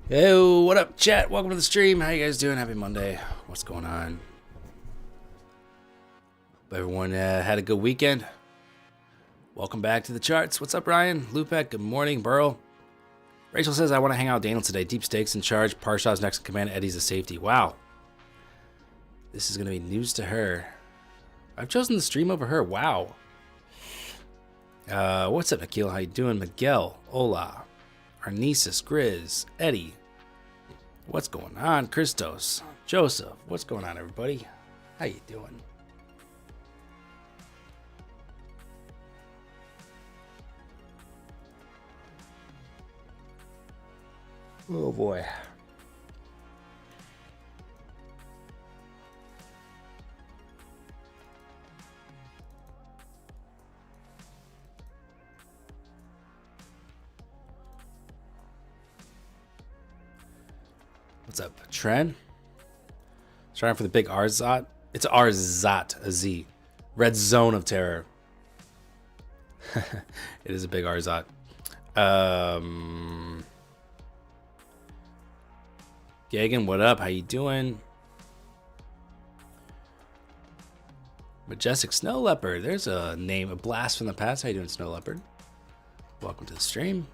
Hey, what up, chat? Welcome to the stream. How you guys doing? Happy Monday. What's going on? Hope everyone had a good weekend. Welcome back to the charts. What's up, Ryan? Lupek, good morning. Burl. Rachel says, I want to hang out with Daniel today. Deep stakes in charge. Parshaw's next in command. Eddie's a safety. Wow. This is going to be news to her. I've chosen the stream over her. Wow. What's up, Nikhil? How you doing? Miguel. Hola. Arnesis, Grizz, Eddie. What's going on? Christos, Joseph. What's going on, everybody? How you doing? Oh boy. What's up, Tren? Trying for the big Arzot. It's Arzot, a Z. Red Zone of Terror. It is a big Arzot. Gagan, what up? How you doing? Majestic Snow Leopard. There's a name, a blast from the past. How you doing, Snow Leopard? Welcome to the stream.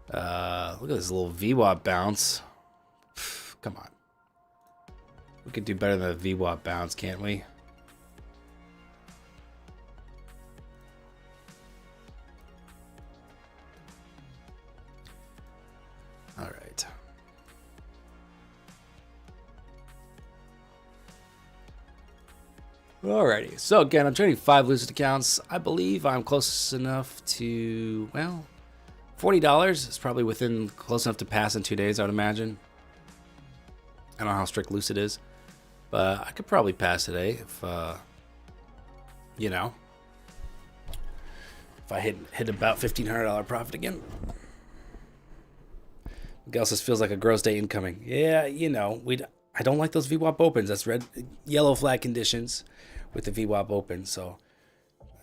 Look at this little VWAP bounce. Come on. We could do better than a VWAP bounce, can't we? All right. Alrighty. So again, I'm trading 5 lucid accounts. I believe I'm close enough to, well, $40 is probably within close enough to pass in 2 days, I would imagine. I don't know how strict lucid is, but I could probably pass today if, you know, if I hit about $1,500 profit again. Miguel says feels like a gross day incoming. Yeah, you know, I don't like those VWAP opens. That's yellow flag conditions with the VWAP open. So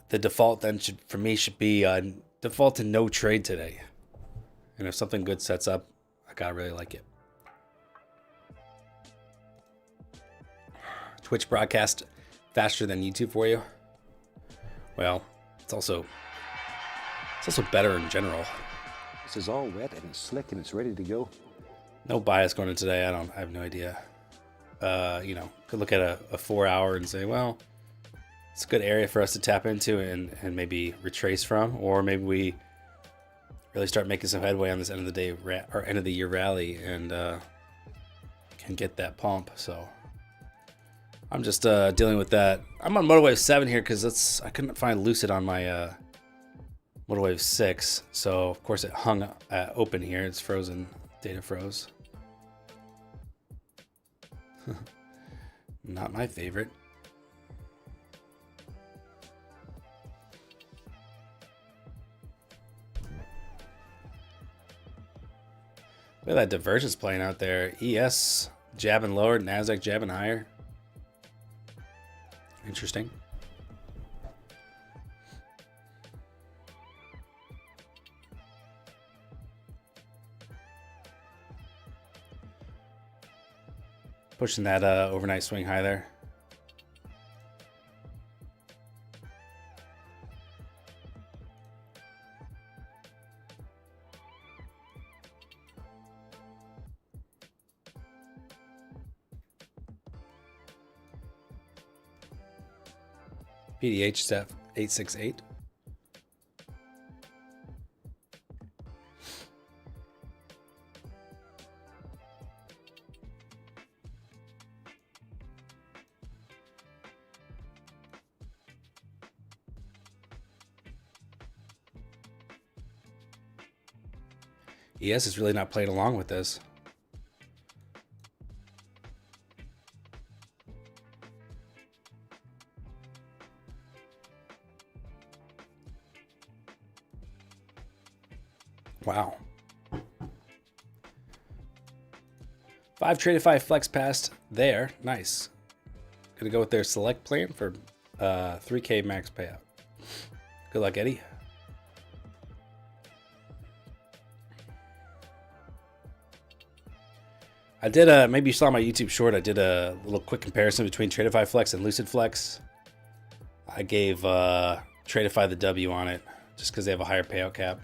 the default then for me should be default to no trade today. And if something good sets up, I gotta really like it. Twitch broadcast faster than YouTube for you. Well, it's also better in general. This is all wet and it's slick and it's ready to go. No bias going in today. I have no idea. You know, could look at a 4 hour and say, well, it's a good area for us to tap into and maybe retrace from, or maybe we really start making some headway on this end of the day or end of the year rally and can get that pump. So I'm just dealing with that. I'm on Motorwave 7 here because I couldn't find Lucid on my Motorwave 6. So of course it hung open here. It's frozen. Data froze. Not my favorite. Look at that divergence playing out there. ES jabbing lower, NASDAQ jabbing higher. Interesting. Pushing that overnight swing high there. PDH step 868. ES is really not playing along with this. Wow. 5 traded 5 flex passed there. Nice. Gonna go with their select plan for 3K max payout. Good luck, Eddie. I did maybe you saw my YouTube short. I did a little quick comparison between Tradeify Flex and Lucid Flex. I gave Tradeify the W on it just because they have a higher payout cap.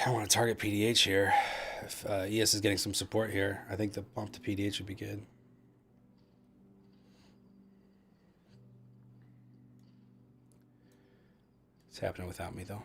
I want to target PDH here. If ES is getting some support here, I think the bump to PDH would be good. It's happening without me though.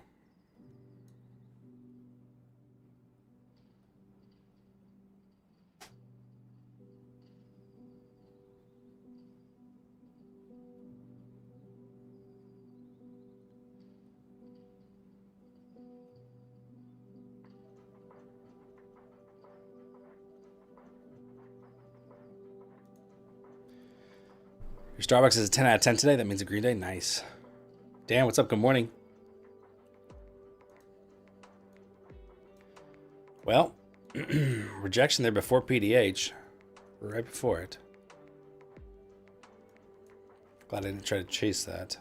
Your Starbucks is a 10 out of 10 today. That means a green day. Nice. Dan, what's up? Good morning. Well, rejection there before PDH. Right before it. Glad I didn't try to chase that.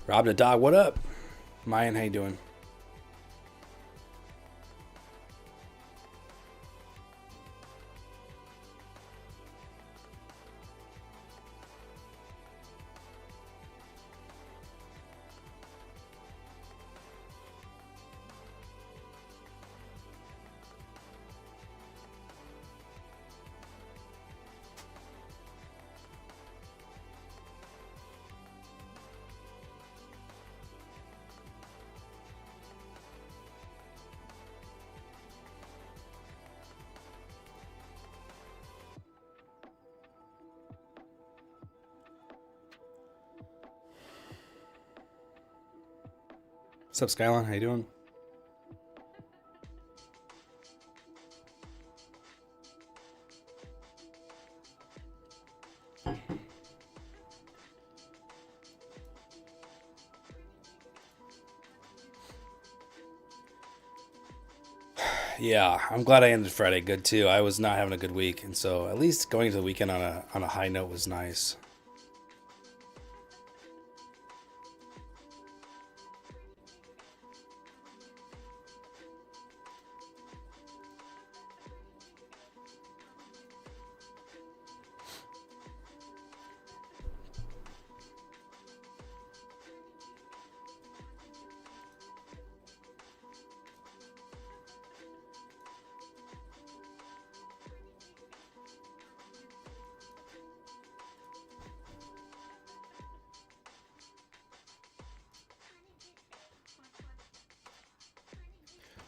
Rob the dog, what up? Mayan, how you doing? What's up, Skylon? How you doing? Yeah, I'm glad I ended Friday good too. I was not having a good week, and so at least going into the weekend on a high note was nice.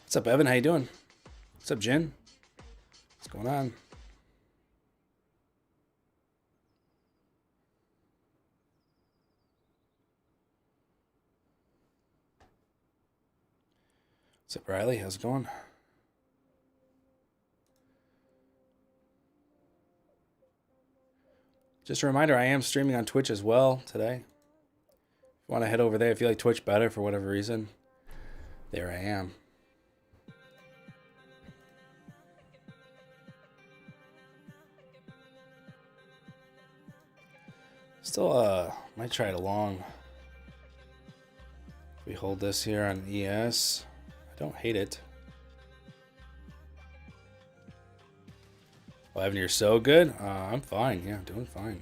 What's up, Evan? How you doing? What's up, Jen? What's going on? What's up, Riley? How's it going? Just a reminder, I am streaming on Twitch as well today. If you want to head over there, if you like Twitch better for whatever reason, there I am. Still, might try it along. If we hold this here on ES, I don't hate it. Oh, Evan, you're so good. I'm fine. Yeah, doing fine.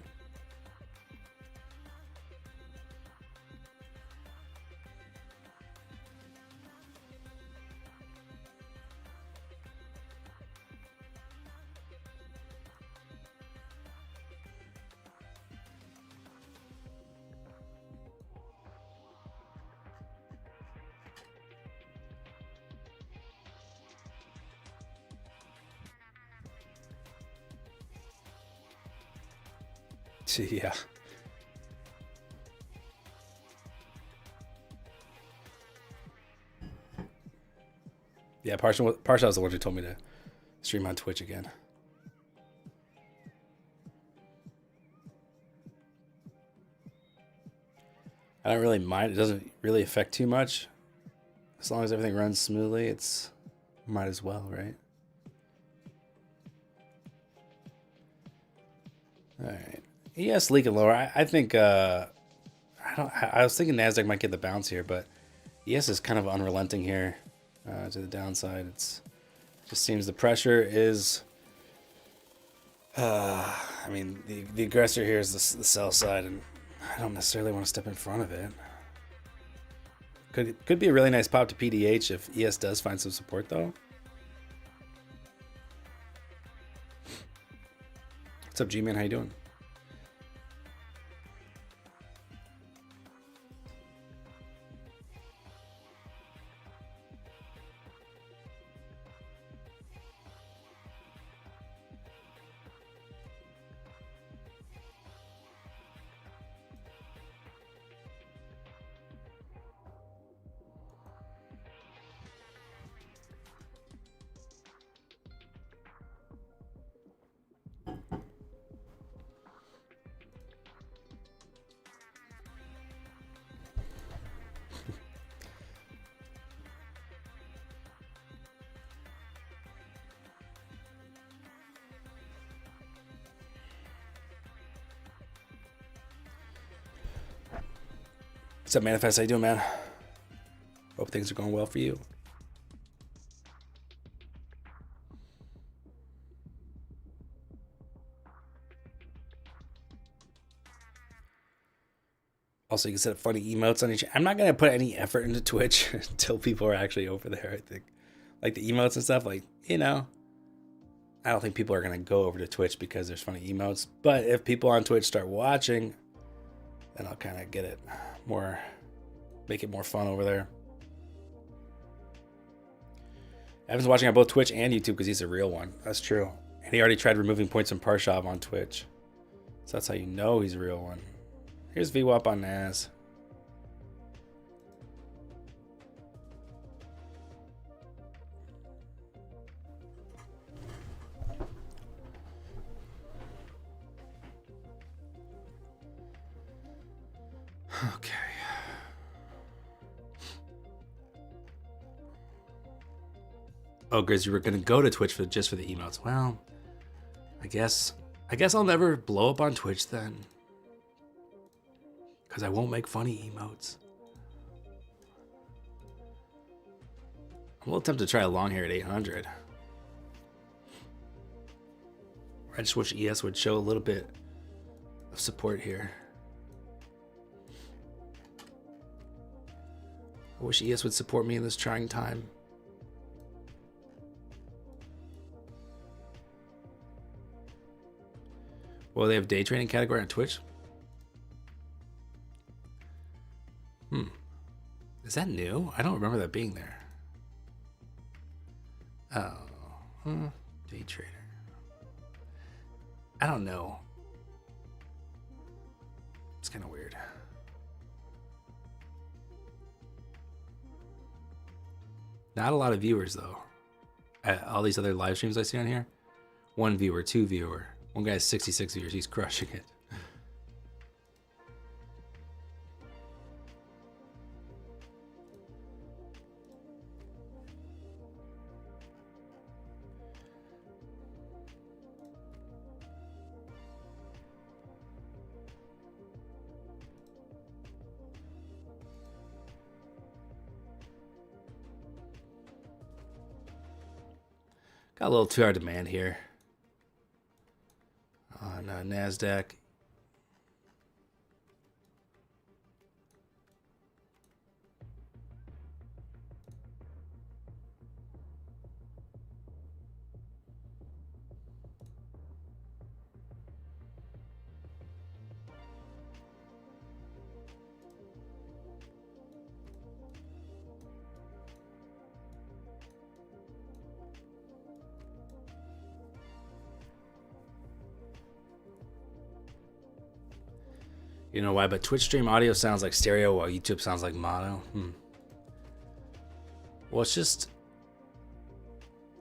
Yeah. Yeah, Parsha was the one who told me to stream on Twitch again. I don't really mind. It doesn't really affect too much. As long as everything runs smoothly, it's might as well, right? All right. ES leaking lower. I think I was thinking Nasdaq might get the bounce here, but ES is kind of unrelenting here to the downside. It just seems the pressure is. I mean, the aggressor here is the sell side, and I don't necessarily want to step in front of it. Could be a really nice pop to PDH if ES does find some support though. What's up, G-Man? How you doing? What's up, Manifest? How you doing, man? Hope things are going well for you. Also, you can set up funny emotes on each. I'm not gonna put any effort into Twitch until people are actually over there. I think, like the emotes and stuff. Like, you know, I don't think people are gonna go over to Twitch because there's funny emotes. But if people on Twitch start watching, then I'll kind of get it more, make it more fun over there. Evan's watching on both Twitch and YouTube because he's a real one. That's true. And he already tried removing points from Parshav on Twitch. So that's how you know he's a real one. Here's VWAP on NAS. Okay. Oh, Grizz, you were gonna go to Twitch just for the emotes. Well, I guess I'll never blow up on Twitch then, because I won't make funny emotes. I'm a little tempted to try a long hair at 800. I just wish ES would show a little bit of support here. I wish ES would support me in this trying time. Well, they have day trading category on Twitch. Is that new? I don't remember that being there. Oh, day trader. I don't know. It's kind of weird. Not a lot of viewers though. All these other live streams I see on here, 1 viewer, 2 viewer. One guy has 66 viewers. He's crushing it. Got a little too hard demand here on NASDAQ. You know why? But Twitch stream audio sounds like stereo while YouTube sounds like mono. Well, it's just,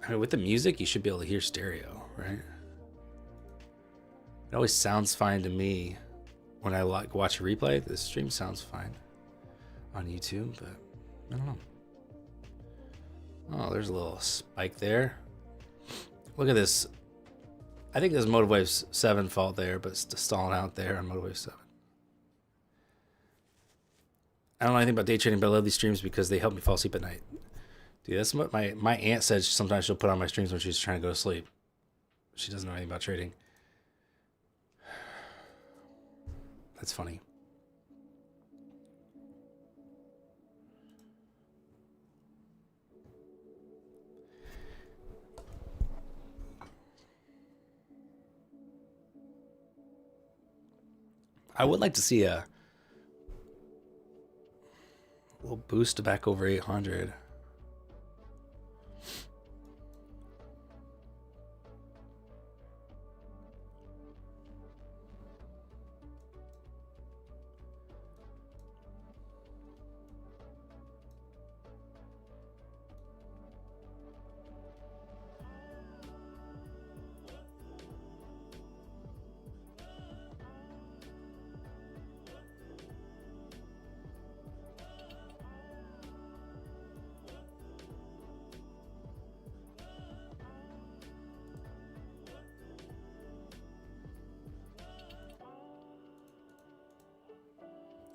I mean, with the music, you should be able to hear stereo, right? It always sounds fine to me when I watch a replay. The stream sounds fine on YouTube, but I don't know. Oh, there's a little spike there. Look at this. I think there's Motivewave 7 fault there, but it's stalling out there on Motivewave 7. I don't know anything about day trading, but I love these streams because they help me fall asleep at night. Dude, that's what my aunt says. Sometimes she'll put on my streams when she's trying to go to sleep. She doesn't know anything about trading. That's funny. I would like to see a little boost back over 800.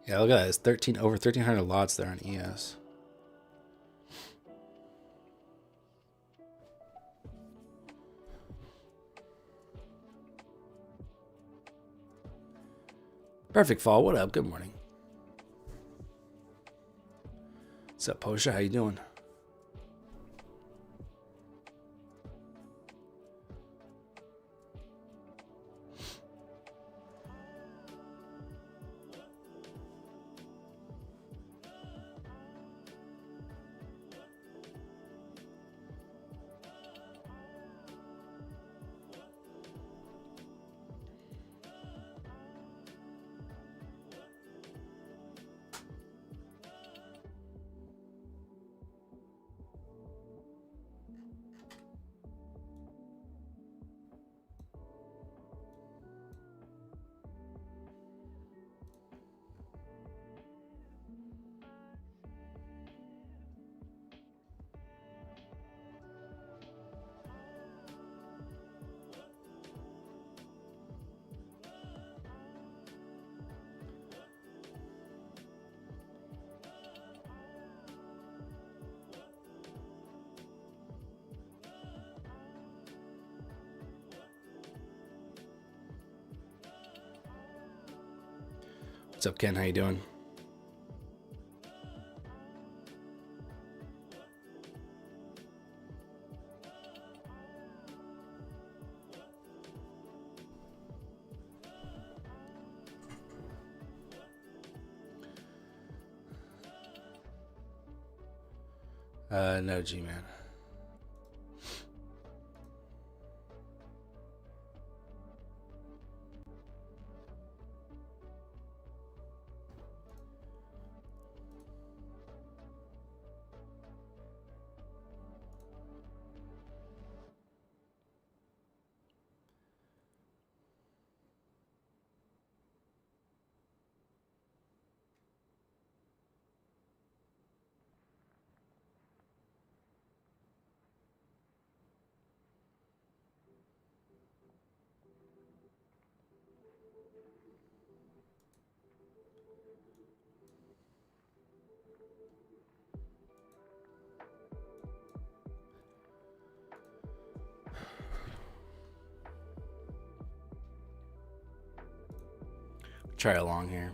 Yeah, look at that. It's over 1,300 lots there on ES. Perfect Fall. What up? Good morning. What's up, Posha? How you doing? What's up, Ken? How you doing? No, G-Man. Try along here.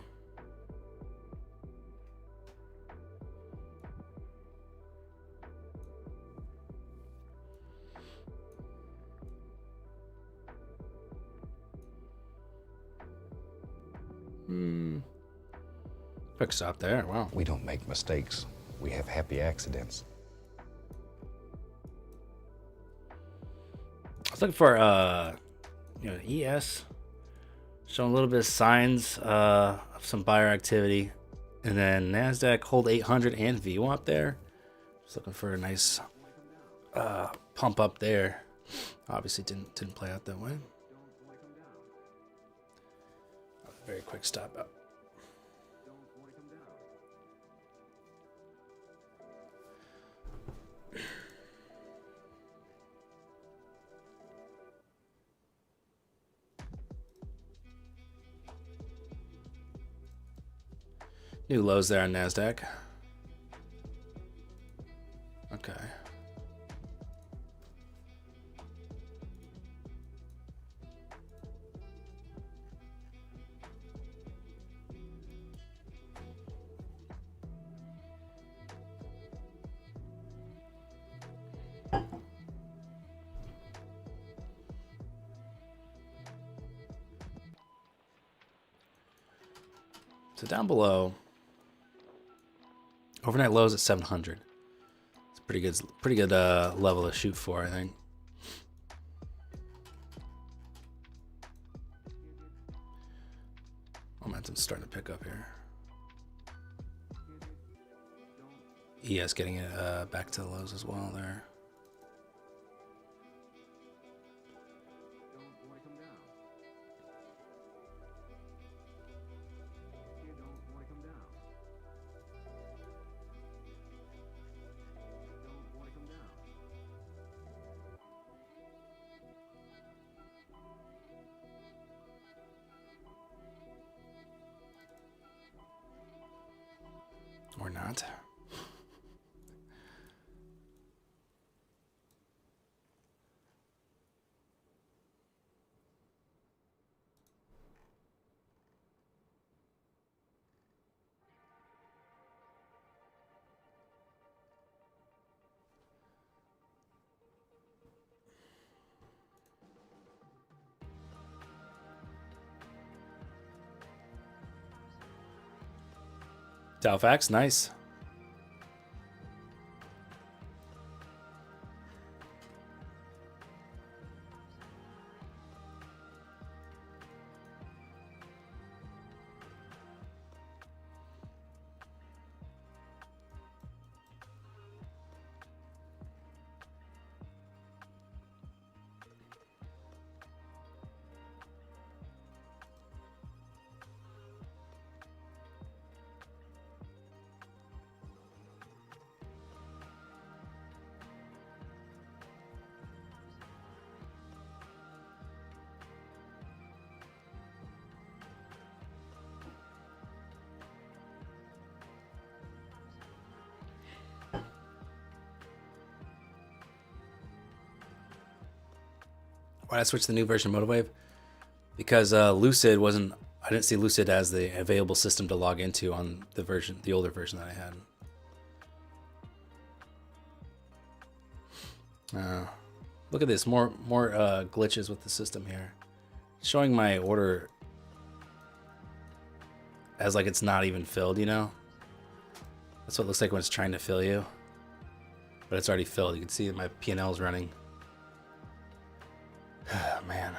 Quick stop there. Wow. We don't make mistakes. We have happy accidents. I was looking for ES Showing a little bit of signs of some buyer activity. And then NASDAQ hold 800 and VWAP there. Just looking for a nice pump up there. Obviously didn't play out that way. Very quick stop out. New lows there on NASDAQ. Okay. So down below, overnight lows at 700. It's pretty good level to shoot for, I think. Momentum's starting to pick up here. ES getting it back to the lows as well there. Or not. Dalfax, nice. Why did I switch to the new version of MotiveWave? Because Lucid wasn't. I didn't see Lucid as the available system to log into on the older version that I had. Look at this, more glitches with the system here. Showing my order as like it's not even filled, you know? That's what it looks like when it's trying to fill you. But it's already filled. You can see that my P&L is running. Man.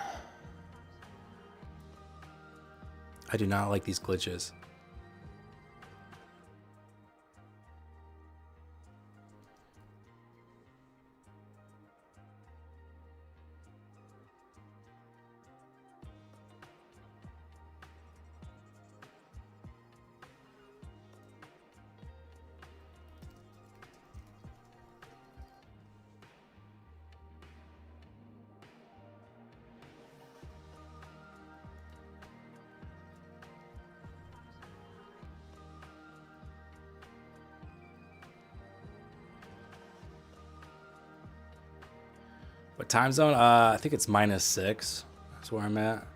I do not like these glitches. What time zone? I think it's -6. That's where I'm at.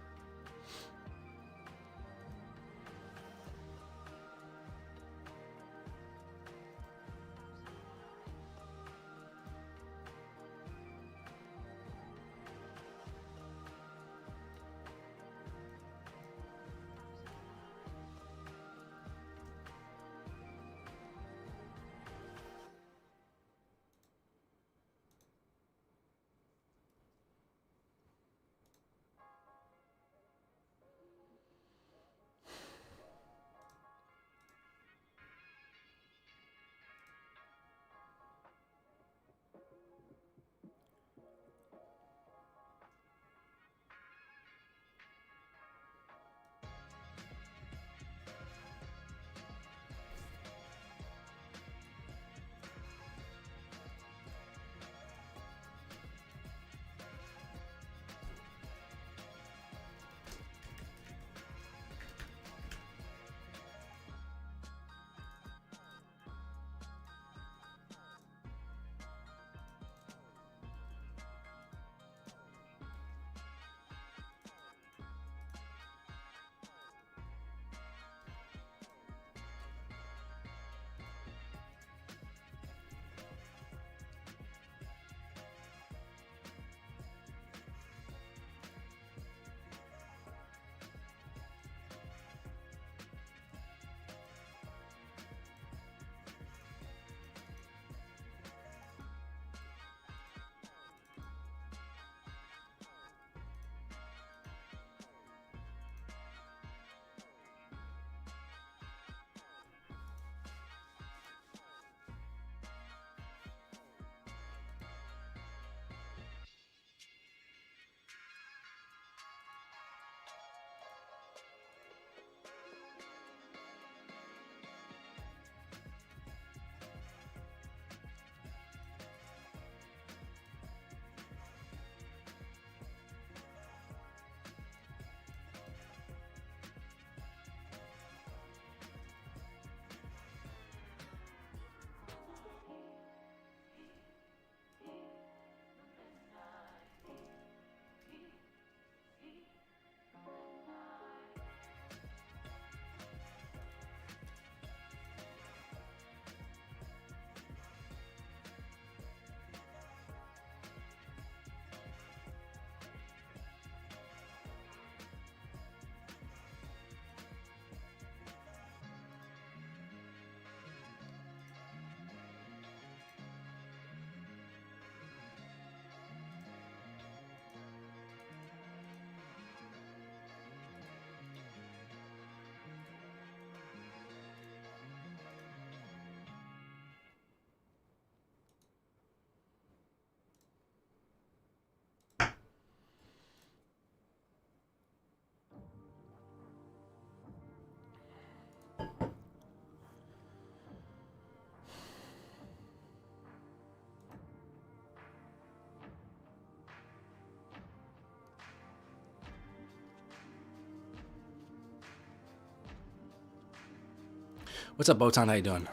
What's up, Botan? How you doing?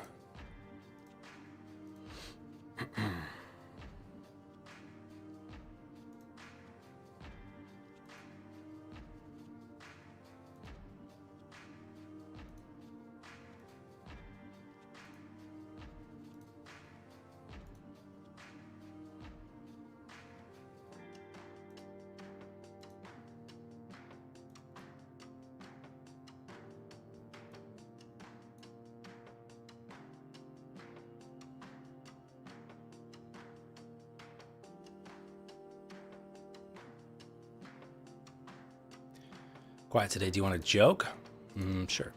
Quiet today. Do you want to joke? Sure.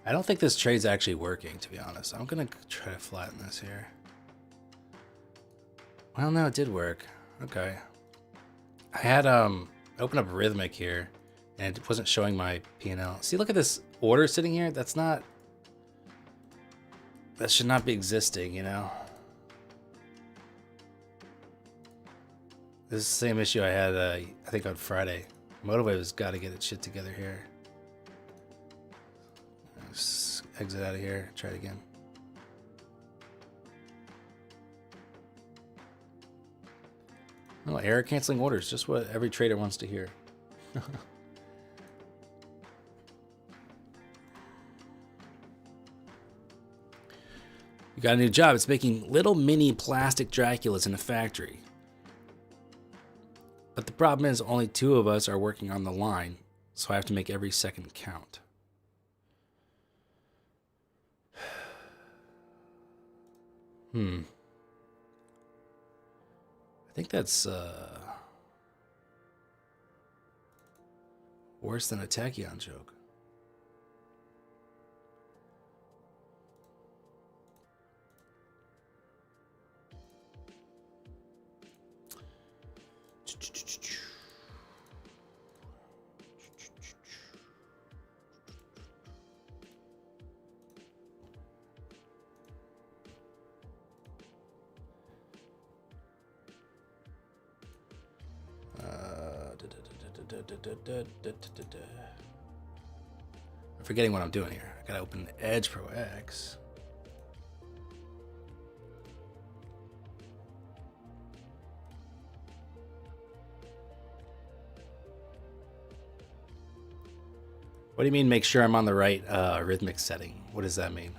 I don't think this trade's actually working, to be honest. I'm going to try to flatten this here. Well, no, it did work. Okay. I had opened up Rhythmic here, and it wasn't showing my P&L. See, look at this order sitting here. That should not be existing, you know? This is the same issue I had, I think, on Friday. Motivate's got to get its shit together here. Just exit out of here. Try it again. Oh, error canceling orders. Just what every trader wants to hear. You got a new job. It's making little mini plastic Draculas in a factory. But the problem is only 2 of us are working on the line, so I have to make every second count. I think that's worse than a Tachyon joke. I'm forgetting what I'm doing here. I gotta open Edge Pro X. What do you mean make sure I'm on the right rhythmic setting? What does that mean?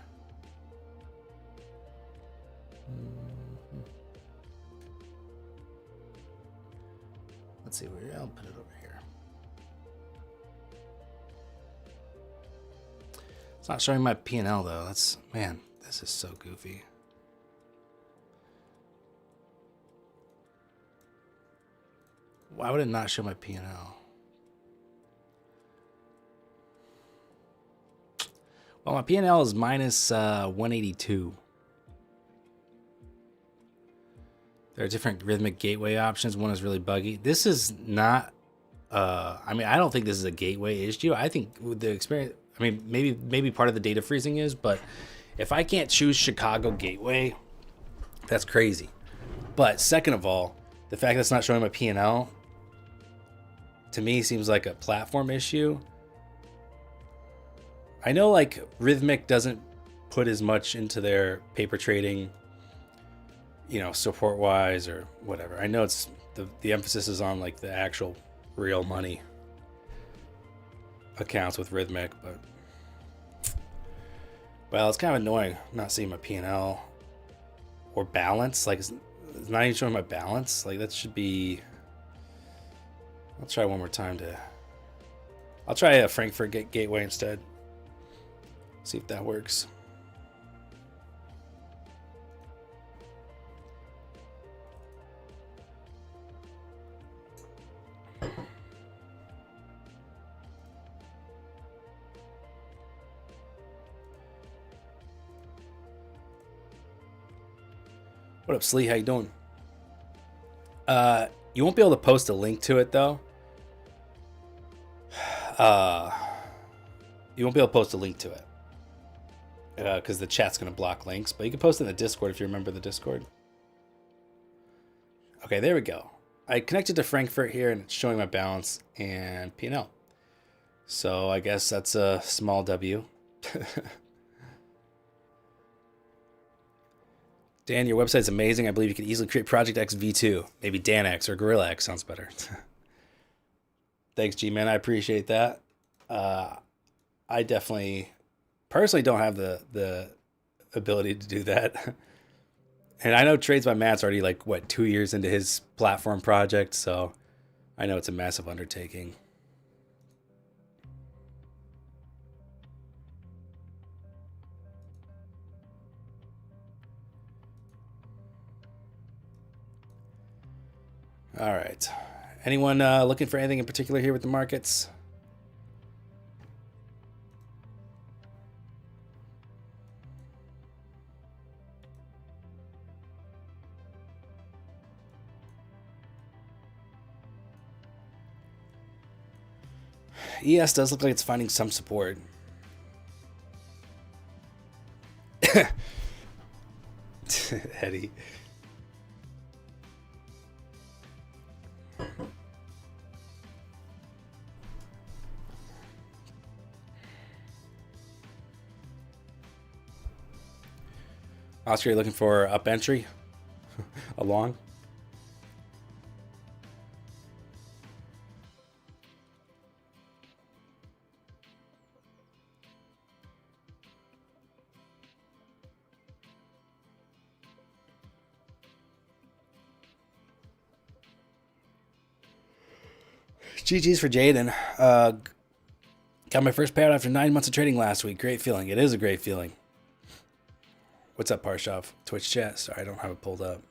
Let's see where I'll put it over here. It's not showing my P&L though. That's, man, this is so goofy. Why would it not show my P&L? Well, my P&L is minus 182. There are different rhythmic gateway options. One is really buggy. This is not, I mean, I don't think this is a gateway issue. I think with the experience, I mean, maybe part of the data freezing is, but if I can't choose Chicago gateway, that's crazy. But second of all, the fact that it's not showing my P&L, to me, seems like a platform issue. I know like Rhythmic doesn't put as much into their paper trading, you know, support wise or whatever. I know it's the emphasis is on like the actual real money accounts with Rhythmic, but well, it's kind of annoying not seeing my P&L or balance. Like it's not even showing my balance. Like that should be. I'll try one more time I'll try a Frankfurt gateway instead. See if that works. What up, Slee? How you doing? You won't be able to post a link to it though. You won't be able to post a link to it because the chat's gonna block links. But you can post it in the Discord if you remember the Discord. Okay, there we go. I connected to Frankfurt here and it's showing my balance and P&L. So I guess that's a small W. Dan, your website's amazing. I believe you could easily create Project X V2. Maybe Dan X or Gorilla X sounds better. Thanks, G-Man. I appreciate that. I definitely personally don't have the ability to do that. And I know Trades by Matt's already like, what, 2 years into his platform project. So I know it's a massive undertaking. All right. Anyone looking for anything in particular here with the markets? ES does look like it's finding some support. Eddie. Oscar, you're looking for up entry? Along? GG's for Jaden. Got my first payout after 9 months of trading last week. Great feeling. It is a great feeling. What's up, Parshov? Twitch chat. Sorry, I don't have it pulled up.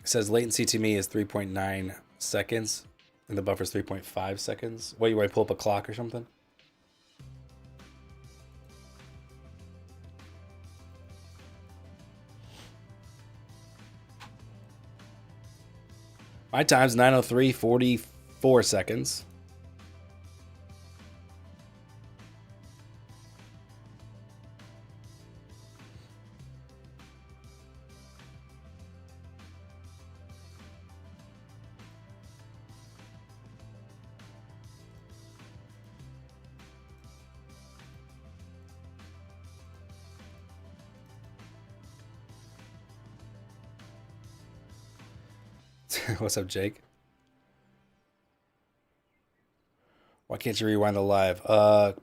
It says latency to me is 3.9 seconds, and the buffer is 3.5 seconds. What, you want to pull up a clock or something? My time's 9:03:44 seconds. What's up, Jake? Why can't you rewind the live?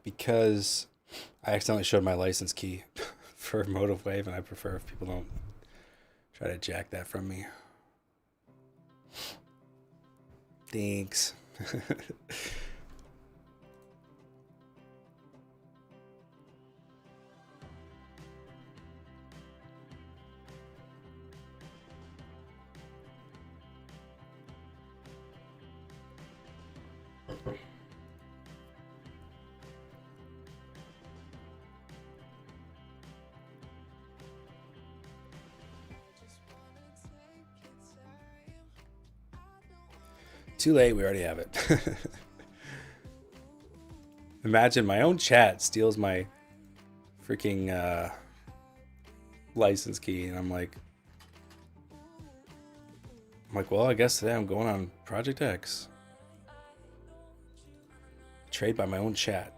Because I accidentally showed my license key for Motive Wave, and I prefer if people don't try to jack that from me. Thanks. Too late, we already have it. Imagine my own chat steals my freaking license key, and I'm like, well, I guess today I'm going on Project X. Trade by my own chat.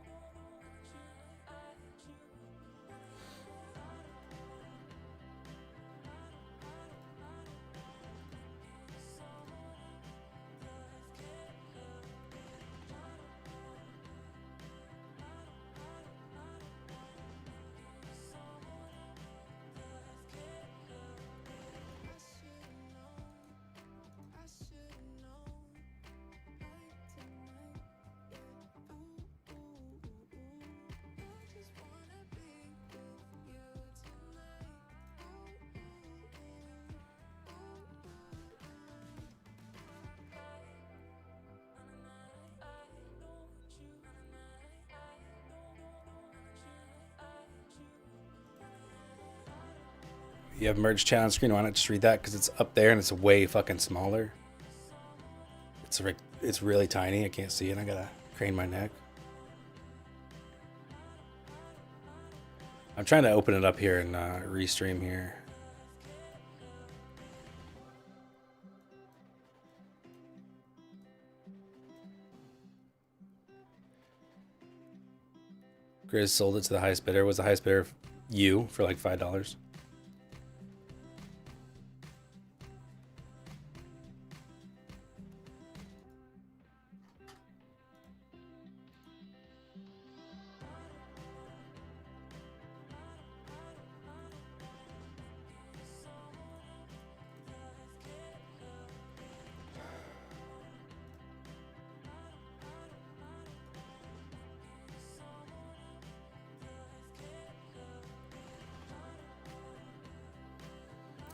You have merge chat on screen. Why not just read that? Because it's up there and it's way fucking smaller. It's really tiny. I can't see it. I gotta crane my neck. I'm trying to open it up here and restream here. Grizz sold it to the highest bidder. Was the highest bidder you for like $5?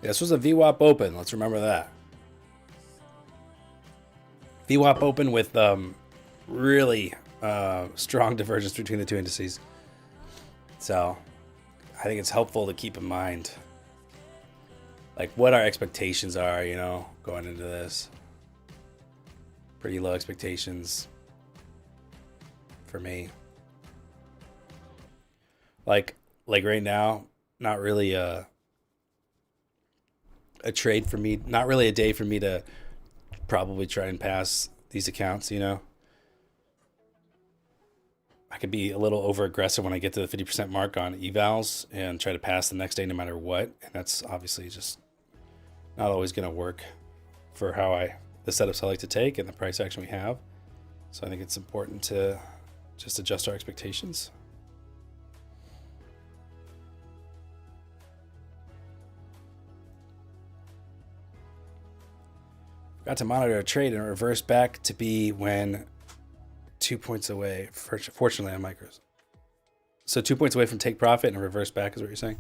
This was a VWAP open. Let's remember that. VWAP open with really strong divergence between the two indices. So I think it's helpful to keep in mind like what our expectations are, you know, going into this. Pretty low expectations for me. Like right now, not really a trade for me, not really a day for me to probably try and pass these accounts, you know. I could be a little over aggressive when I get to the 50% mark on evals and try to pass the next day no matter what, and that's obviously just not always going to work for the setups I like to take and the price action we have. So I think it's important to just adjust our expectations. Got to monitor a trade and reverse back to be when 2 points away. Fortunately, on micros. So 2 points away from take profit and reverse back is what you're saying?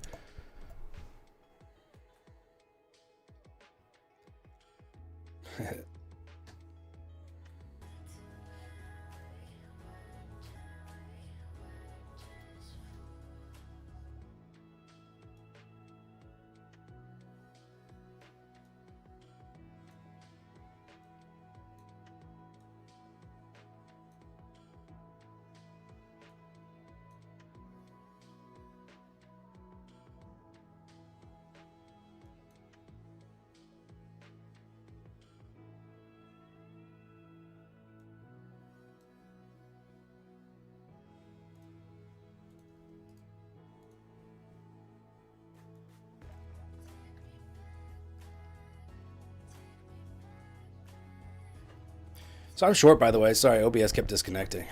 So I'm short, by the way. Sorry, OBS kept disconnecting.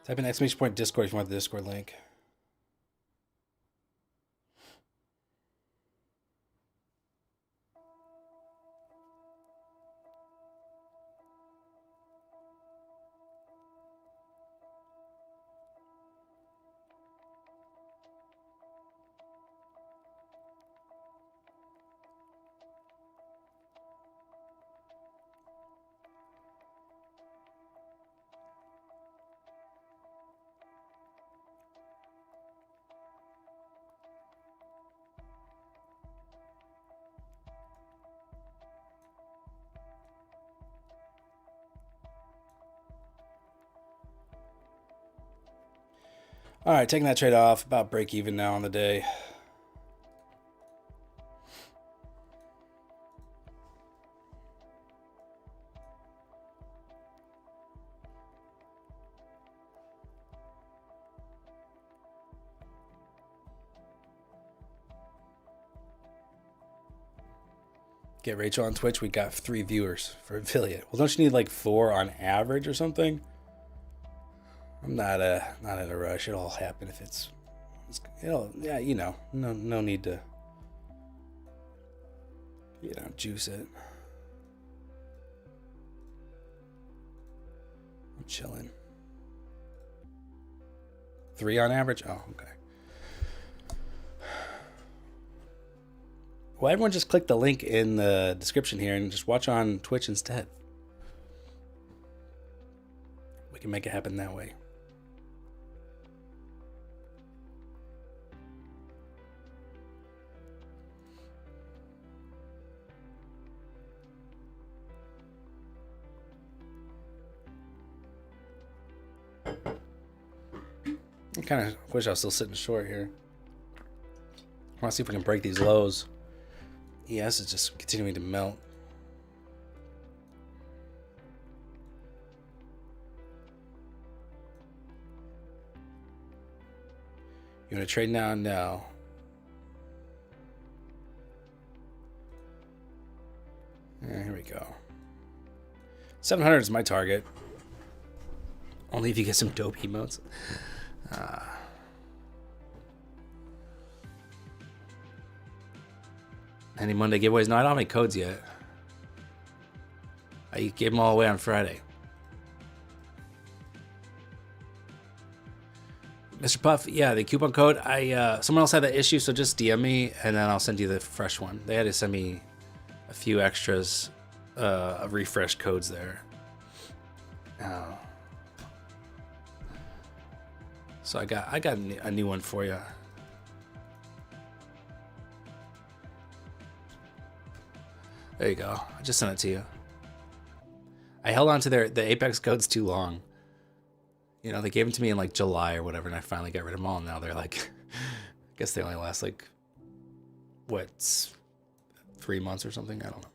Type in exclamation point Discord if you want the Discord link. All right, taking that trade off. About break even now on the day. Get Rachel on Twitch. We got 3 viewers for affiliate. Well, don't you need like 4 on average or something? I'm not in a rush. It'll all happen if it's Yeah, no need to, juice it. I'm chilling. 3 on average? Oh, okay. Well, everyone just click the link in the description here and just watch on Twitch instead. We can make it happen that way. I kind of wish I was still sitting short here. I want to see if we can break these lows. ES is just continuing to melt. You want to trade now? No. Here we go. 700 is my target. Only if you get some dope emotes. Any Monday giveaways? No, I don't have any codes yet. I gave them all away on Friday. Mr. Puff, yeah, the coupon code. Someone else had that issue, so just DM me and then I'll send you the fresh one. They had to send me a few extras, refresh codes there. So I got a new one for you. There you go. I just sent it to you. I held on to the Apex codes too long. They gave them to me in like July or whatever, and I finally got rid of them all. And now they're like, I guess they only last like, 3 months or something? I don't know.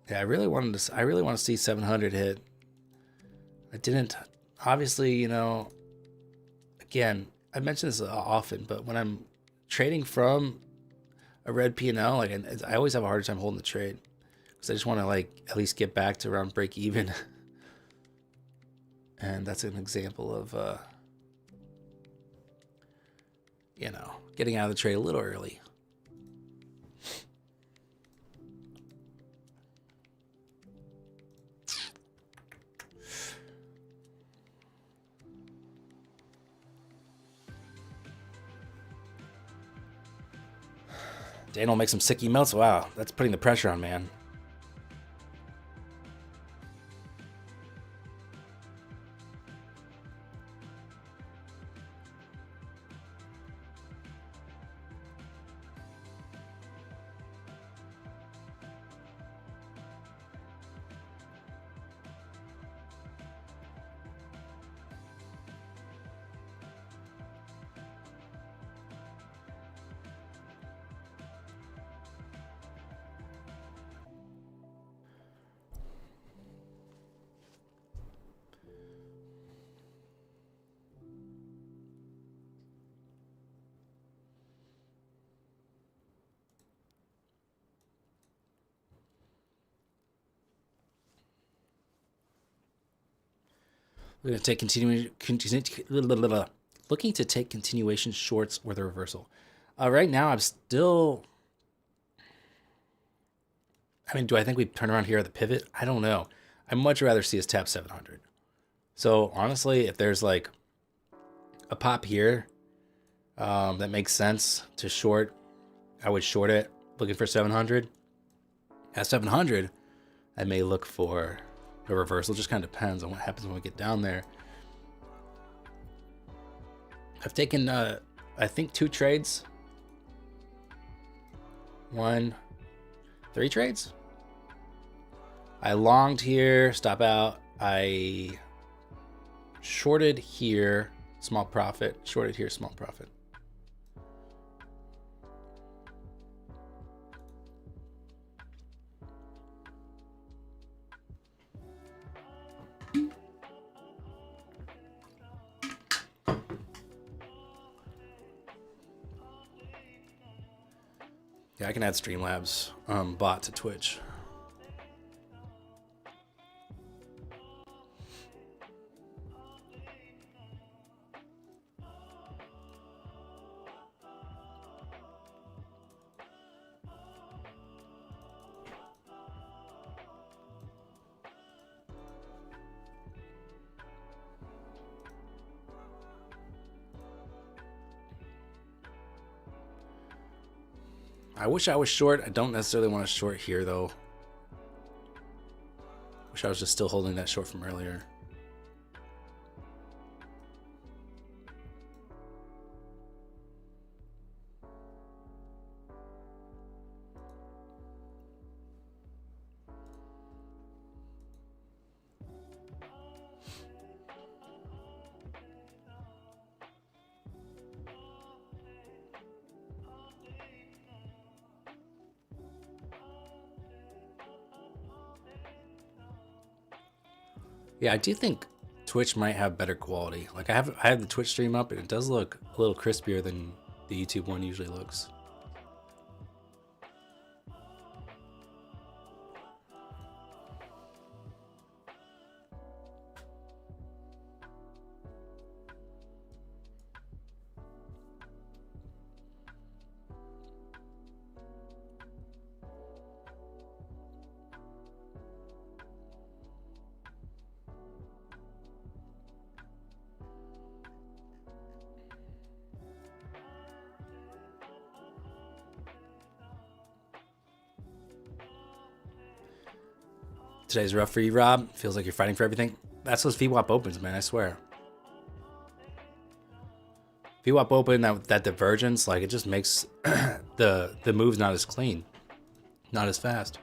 Yeah, I really want to see 700 hit. I didn't. Obviously, again, I mention this often, but when I'm trading from a red P&L, like, I always have a hard time holding the trade because I just want to at least get back to around break even. And that's an example of getting out of the trade a little early. Daniel makes some sick emotes. Wow, that's putting the pressure on, man. We're going to take looking to take continuation shorts or the reversal. Right now, I'm still. Do I think we turn around here at the pivot? I don't know. I'd much rather see us tap 700. So honestly, if there's like a pop here that makes sense to short, I would short it. Looking for 700. At 700, I may look for a reversal. Just kind of depends on what happens when we get down there. I've taken, I think 2 trades. 3 trades. I longed here, stop out. I shorted here, small profit. Shorted here, small profit. Yeah, I can add Streamlabs bot to Twitch. I wish I was short. I don't necessarily want to short here, though. Wish I was just still holding that short from earlier. Yeah, I do think Twitch might have better quality. Like I have the Twitch stream up and it does look a little crispier than the YouTube one usually looks. Today's rough for you, Rob. Feels like you're fighting for everything. That's those VWAP opens, man, I swear. VWAP open, that divergence, like it just makes the moves not as clean, not as fast.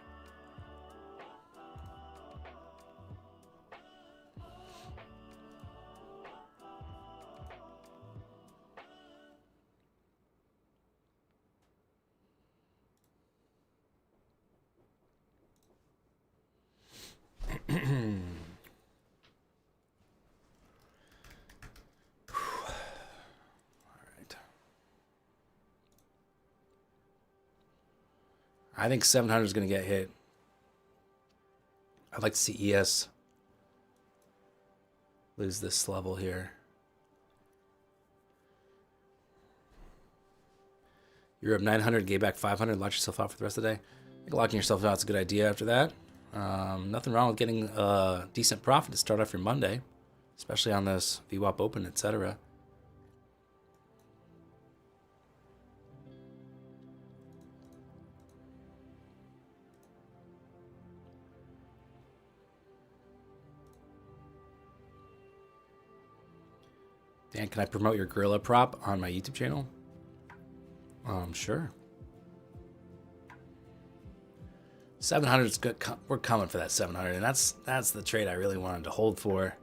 I think 700 is going to get hit. I'd like to see ES lose this level here. You're up 900, gave back 500, lock yourself out for the rest of the day. I think locking yourself out is a good idea after that. Nothing wrong with getting a decent profit to start off your Monday, especially on this VWAP open, etc. Dan, can I promote your gorilla prop on my YouTube channel? Sure. 700 is good. We're coming for that 700, and that's the trade I really wanted to hold for.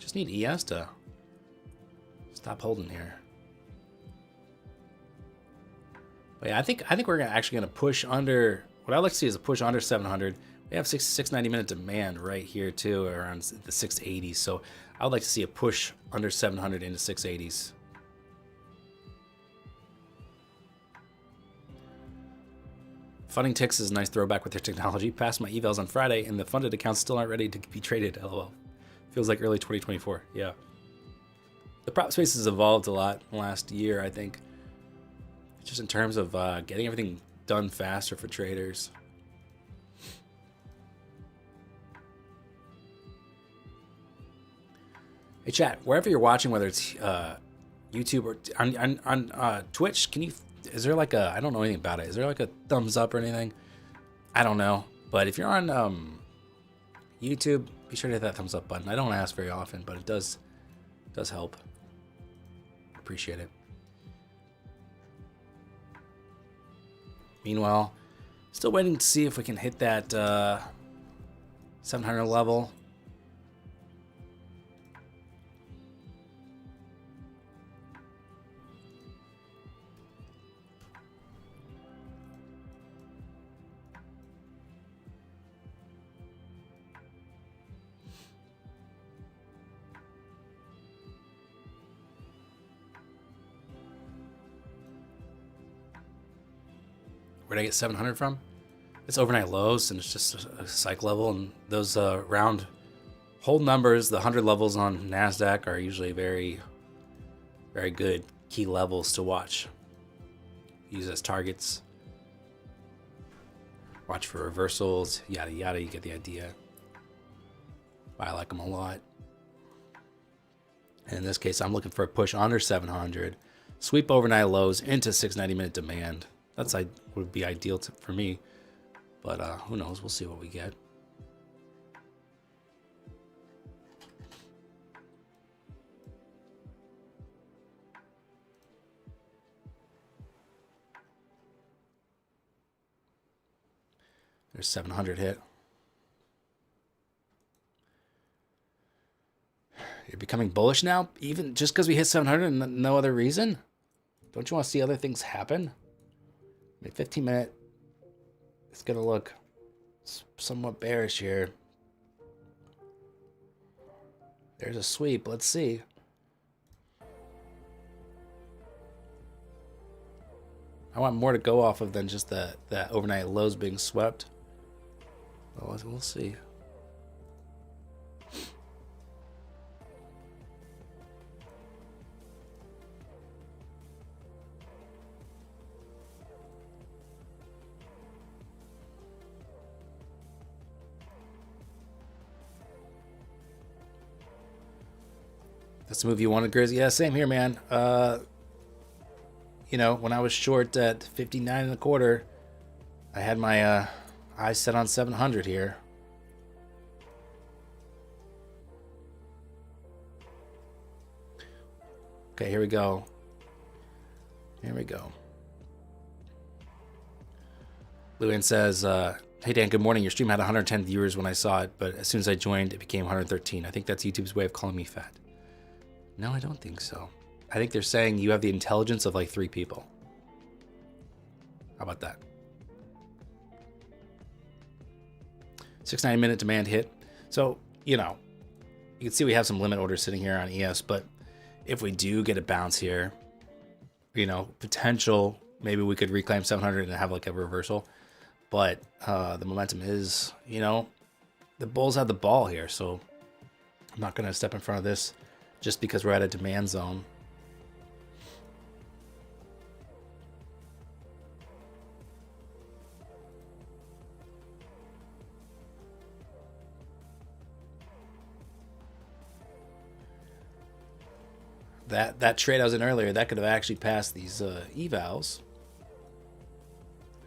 Just need ES to stop holding here. But yeah, I think we're actually gonna push under. What I'd like to see is a push under 700. We have 690 minute demand right here too, around the 680s. So I would like to see a push under 700 into 680s. Funding ticks is a nice throwback with their technology. Passed my evals on Friday, and the funded accounts still aren't ready to be traded. LOL. Feels like early 2024. Yeah. The prop space has evolved a lot in the last year, I think. Just in terms of getting everything done faster for traders. Hey chat, wherever you're watching, whether it's YouTube or on Twitch, is there like a, I don't know anything about it. Is there like a thumbs up or anything? I don't know. But if you're on YouTube, be sure to hit that thumbs up button. I don't ask very often, but it does help. Appreciate it. Meanwhile, still waiting to see if we can hit that 700 level. Where'd I get 700 from? It's overnight lows, and it's just a psych level. And those round whole numbers, the 100 levels on NASDAQ, are usually very, very good key levels to watch. Use as targets. Watch for reversals, yada yada. You get the idea. I like them a lot. And in this case, I'm looking for a push under 700. Sweep overnight lows into 690-minute demand. That's would be ideal for me. But who knows? We'll see what we get. There's 700 hit. You're becoming bullish now, even just because we hit 700 and no other reason? Don't you want to see other things happen? I mean, 15-minute, it's going to look somewhat bearish here. There's a sweep. Let's see. I want more to go off of than just that overnight lows being swept. Well, we'll see. That's the move you wanted, Grizz? Yeah, same here, man. You know, when I was short at 59 and a quarter, I had my eyes set on 700 here. Okay, here we go. Here we go. Luan says, hey Dan, good morning. Your stream had 110 viewers when I saw it, but as soon as I joined, it became 113. I think that's YouTube's way of calling me fat. No, I don't think so. I think they're saying you have the intelligence of like 3 people. How about that? 690-minute demand hit. So, you know, you can see we have some limit orders sitting here on ES, but if we do get a bounce here, you know, potential, maybe we could reclaim 700 and have like a reversal. But the momentum is, you know, the bulls have the ball here, so I'm not going to step in front of this just because we're at a demand zone. That trade I was in earlier, that could have actually passed these evals.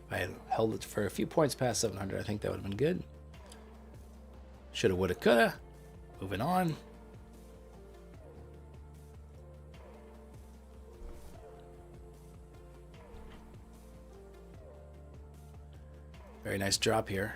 If I had held it for a few points past 700, I think that would have been good. Shoulda, woulda, coulda. Moving on. Very nice drop here.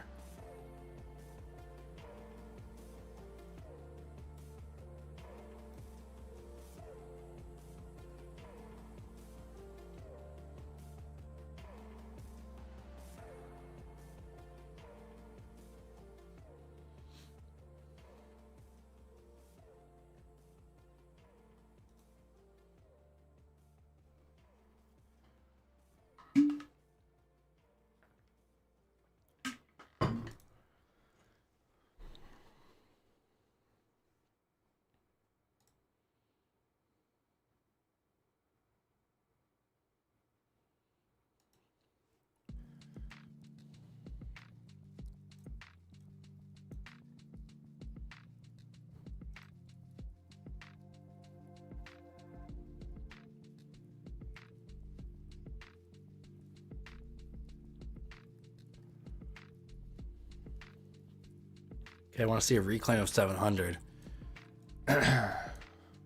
Okay, I want to see a reclaim of 700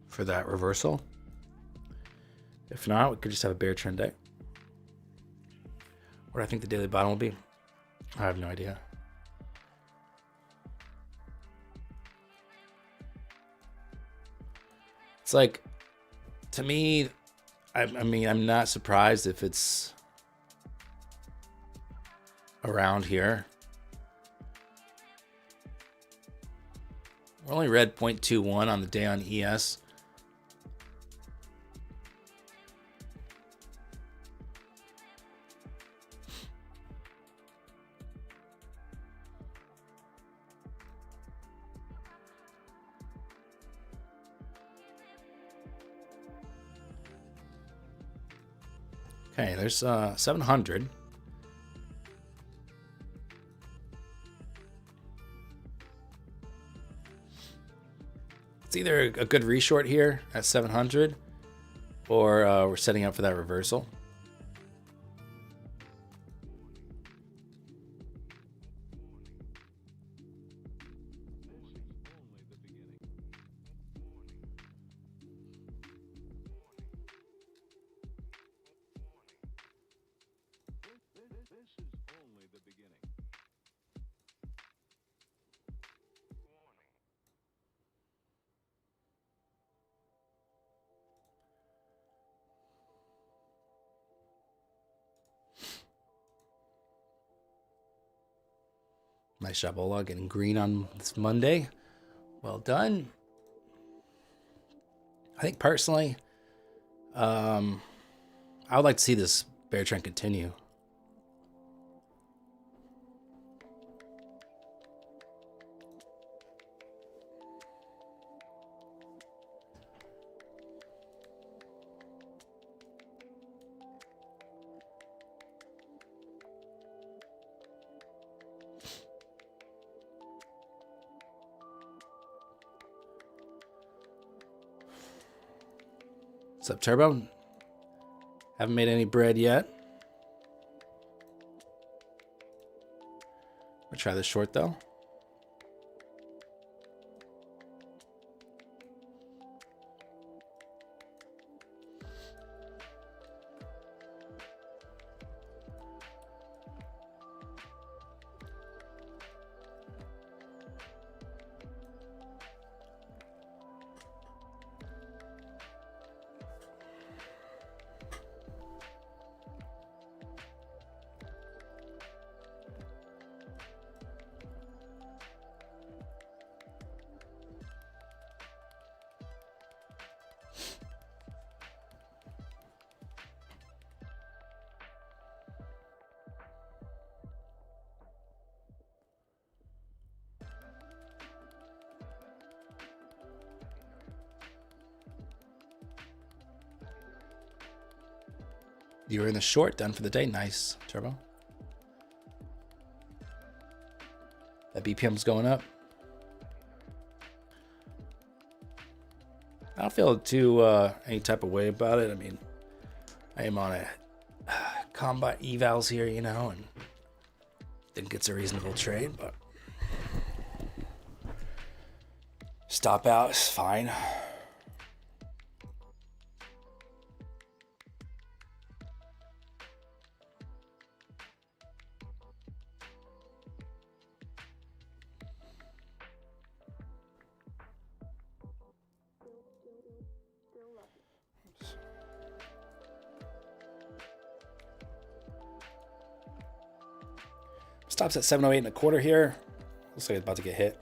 for that reversal. If not, we could just have a bear trend day. What do I think the daily bottom will be? I have no idea. It's like, to me, I mean, I'm not surprised if it's around here. We only read 0.21 on the day on ES. Okay, there's 700. It's either a good reshort here at 700, or we're setting up for that reversal. Nice job, Ola, getting green on this Monday. Well done. I think personally, I would like to see this bear trend continue. What's up, Turbo? Haven't made any bread yet. I'll try this short though. You were in the short, done for the day. Nice, Turbo. That BPM's going up. I don't feel too any type of way about it. I mean, I am on a combat evals here, you know, and think it's a reasonable trade, but stop out is fine. Stops at 708.25 here. Looks like it's about to get hit.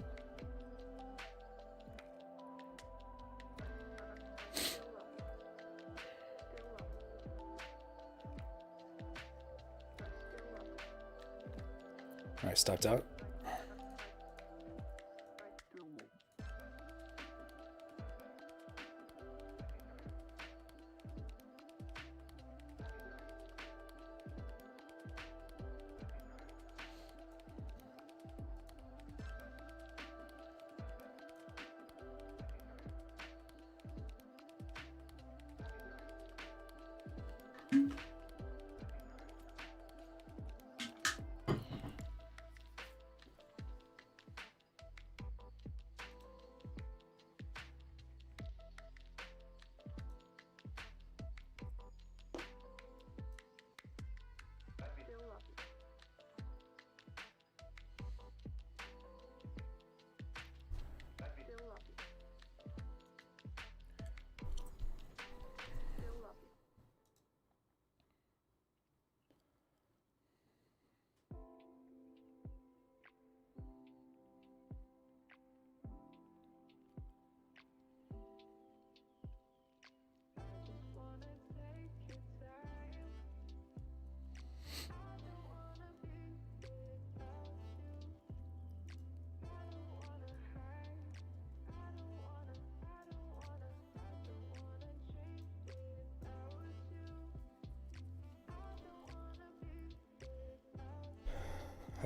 All right, stopped out.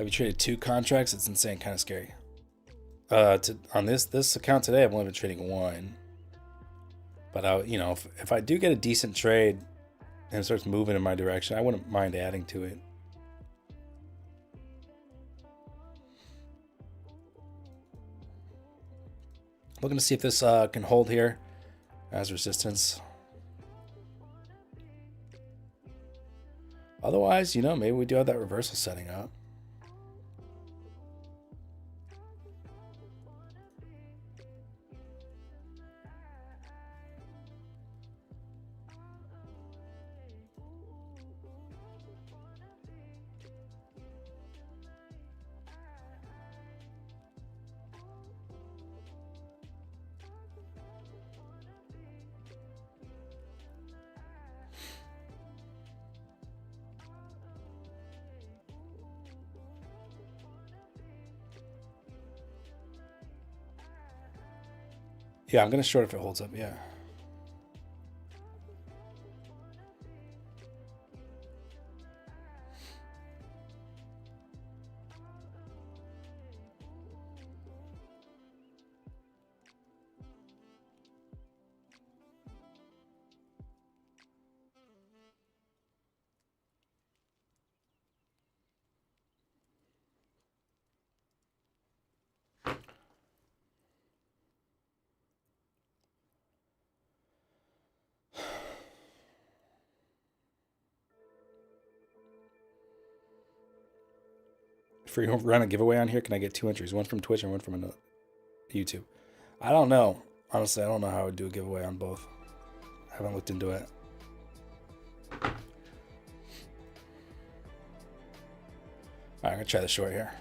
Have you traded 2 contracts? It's insane, kind of scary. On this account today, I've only been trading 1. But if I do get a decent trade and it starts moving in my direction, I wouldn't mind adding to it. Looking to see if this can hold here as resistance. Otherwise, maybe we do have that reversal setting up. Yeah, I'm going to short if it holds up, yeah. If we run a giveaway on here, can I get 2 entries? One from Twitch and one from another YouTube. I don't know. Honestly, I don't know how I would do a giveaway on both. I haven't looked into it. All right, I'm going to try the short here.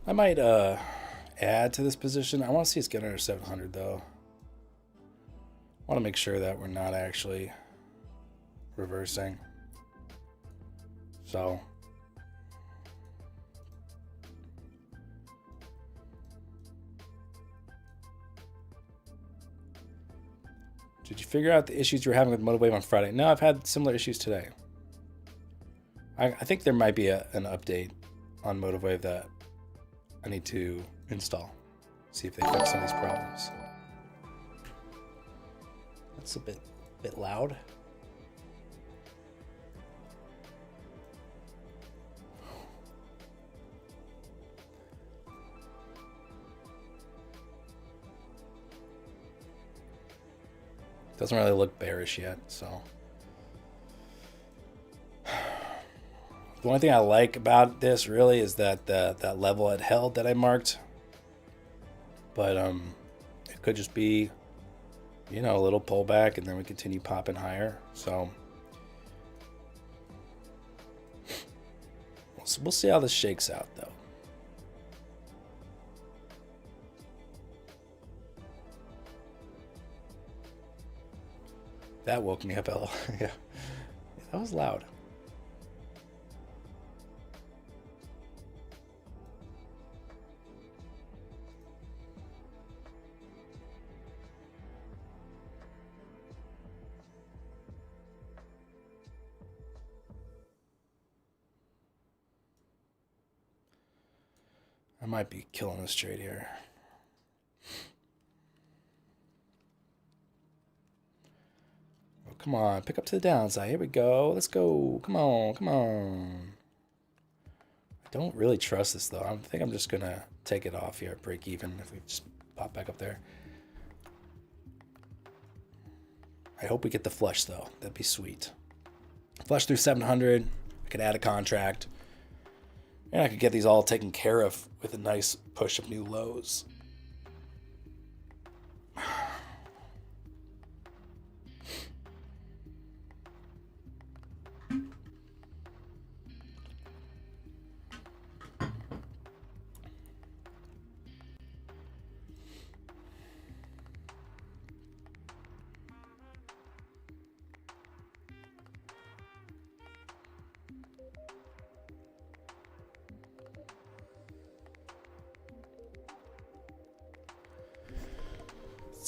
I might add to this position. I want to see us get under 700 though. I want to make sure that we're not actually reversing. So did you figure out the issues you were having with MotiveWave on Friday? No, I've had similar issues today. I think there might be an update on MotiveWave that I need to install. See if they fix some of these problems. That's a bit loud. Doesn't really look bearish yet, so. The only thing I like about this really is that that level it held that I marked. But it could just be, a little pullback and then we continue popping higher. So we'll see how this shakes out though. That woke me up, Ella. Yeah. That was loud. I might be killing this trade here. Oh, come on, pick up to the downside. Here we go. Let's go. Come on, come on. I don't really trust this though. I think I'm just gonna take it off here, break even if we just pop back up there. I hope we get the flush though. That'd be sweet. Flush through 700. I could add a contract. And I could get these all taken care of with a nice push of new lows.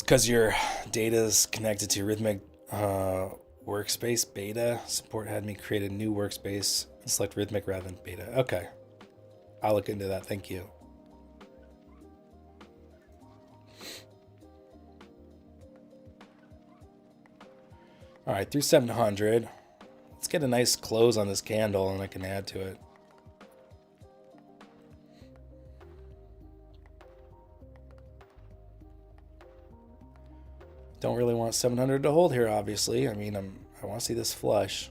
Because your data is connected to Rhythmic workspace beta. Support had me create a new workspace and select Rhythmic rather than beta. Okay. I'll look into that. Thank you. All right, through 700. Let's get a nice close on this candle and I can add to it. Don't really want 700 to hold here, obviously. I mean, I want to see this flush.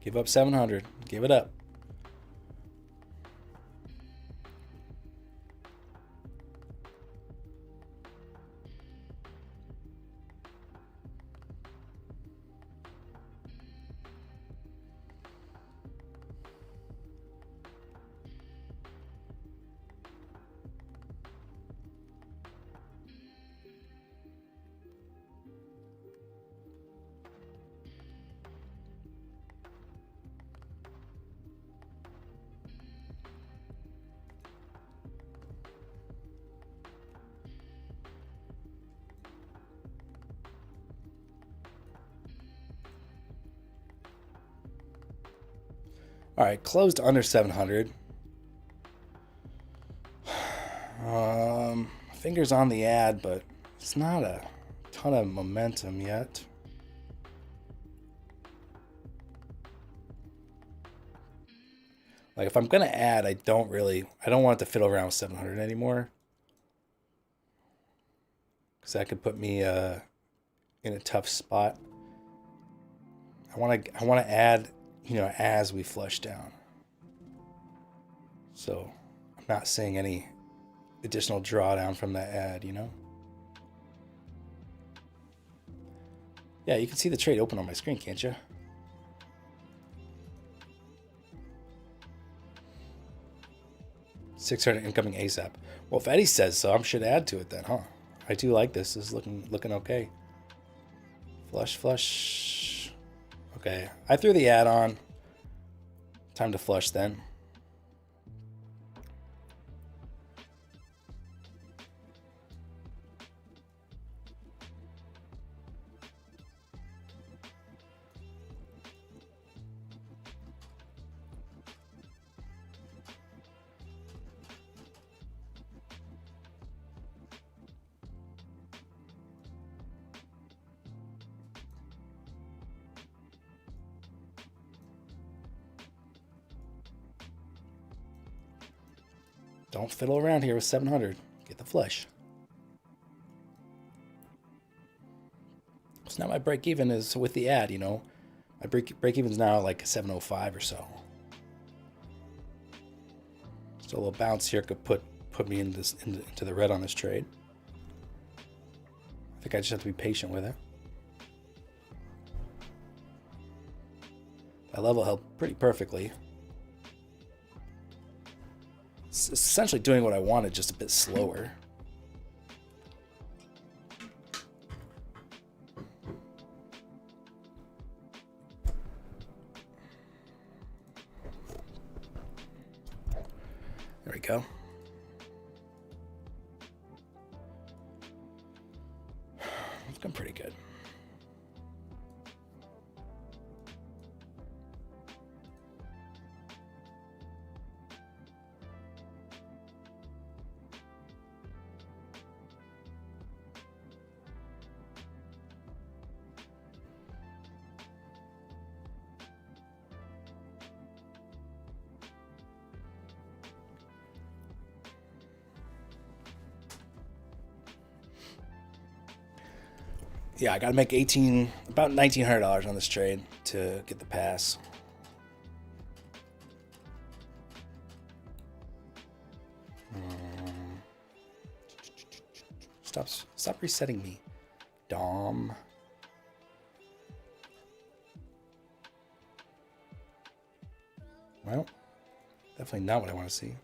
Give up 700. Give it up. All right, closed under 700. Fingers on the ad, but it's not a ton of momentum yet. Like if I'm gonna add, I don't want it to fiddle around with 700 anymore, because that could put me in a tough spot. I want to add, as we flush down. So I'm not seeing any additional drawdown from that ad, Yeah, you can see the trade open on my screen, can't you? $600 incoming ASAP. Well, if Eddie says so, I should add to it then, huh? I do like this. This is looking okay. Flush. Okay, I threw the ad on. Time to flush then. Don't fiddle around here with 700. Get the flush. So now my break even is with the ad, you know. My break even is now like 705 or so. So a little bounce here could put me into the red on this trade. I think I just have to be patient with it. That level held pretty perfectly. It's essentially doing what I wanted, just a bit slower. There we go. It's been pretty good. Yeah, I got to make about $1,900 on this trade to get the pass. Stop resetting me, Dom. Well, definitely not what I want to see.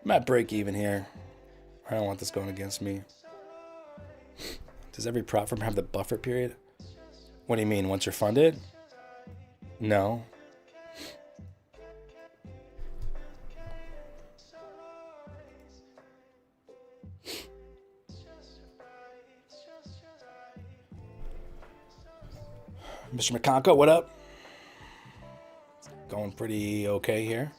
I'm at break even here. I don't want this going against me. Does every prop firm have the buffer period? What do you mean, once you're funded? No. Mr. McConko, what up? Going pretty okay here.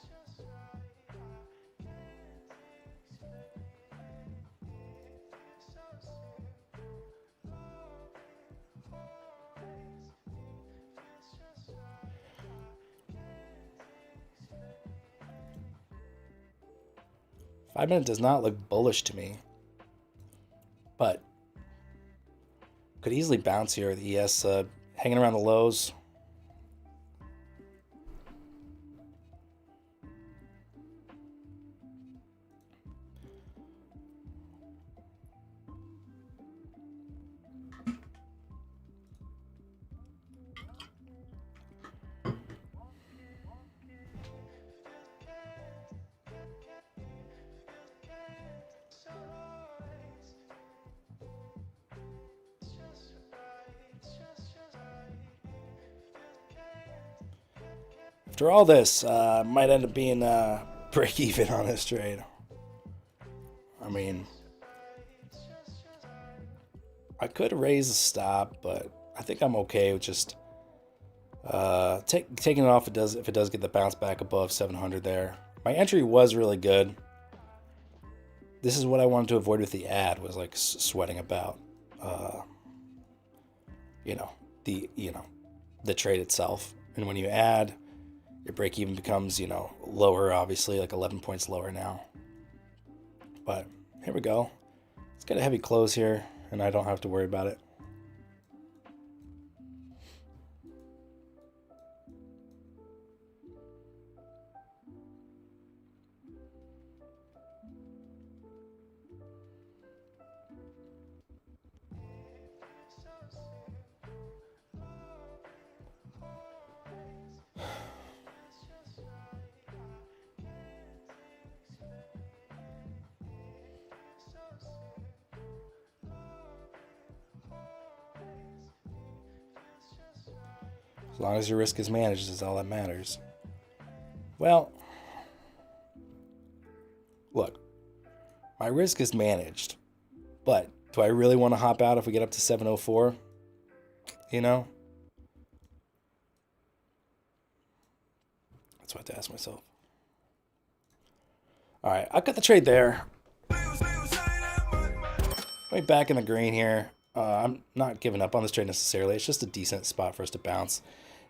Five minute does not look bullish to me, but could easily bounce here. The ES hanging around the lows. After all this, might end up being break even on this trade. I mean, I could raise the stop, but I think I'm okay with just taking it off. If it does get the bounce back above 700 there. My entry was really good. This is what I wanted to avoid with the ad, was like sweating about, the trade itself. And when you add, your break even becomes, lower, obviously, like 11 points lower now. But here we go. Let's get a heavy close here, and I don't have to worry about it. As long as your risk is managed is all that matters. Well, look, my risk is managed, but do I really want to hop out if we get up to 704? That's what I have to ask myself. All right, I got the trade there. Way back in the green here. I'm not giving up on this trade necessarily. It's just a decent spot for us to bounce.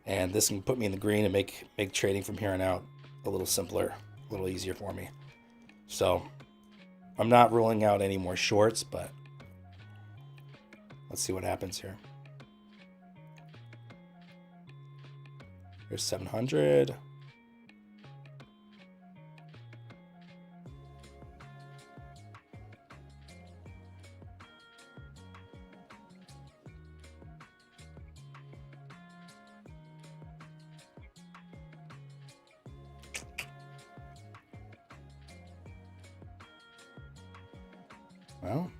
And this can put me in the green and make trading from here on out a little simpler, a little easier for me. So I'm not ruling out any more shorts, but let's see what happens here. Here's 700. Well,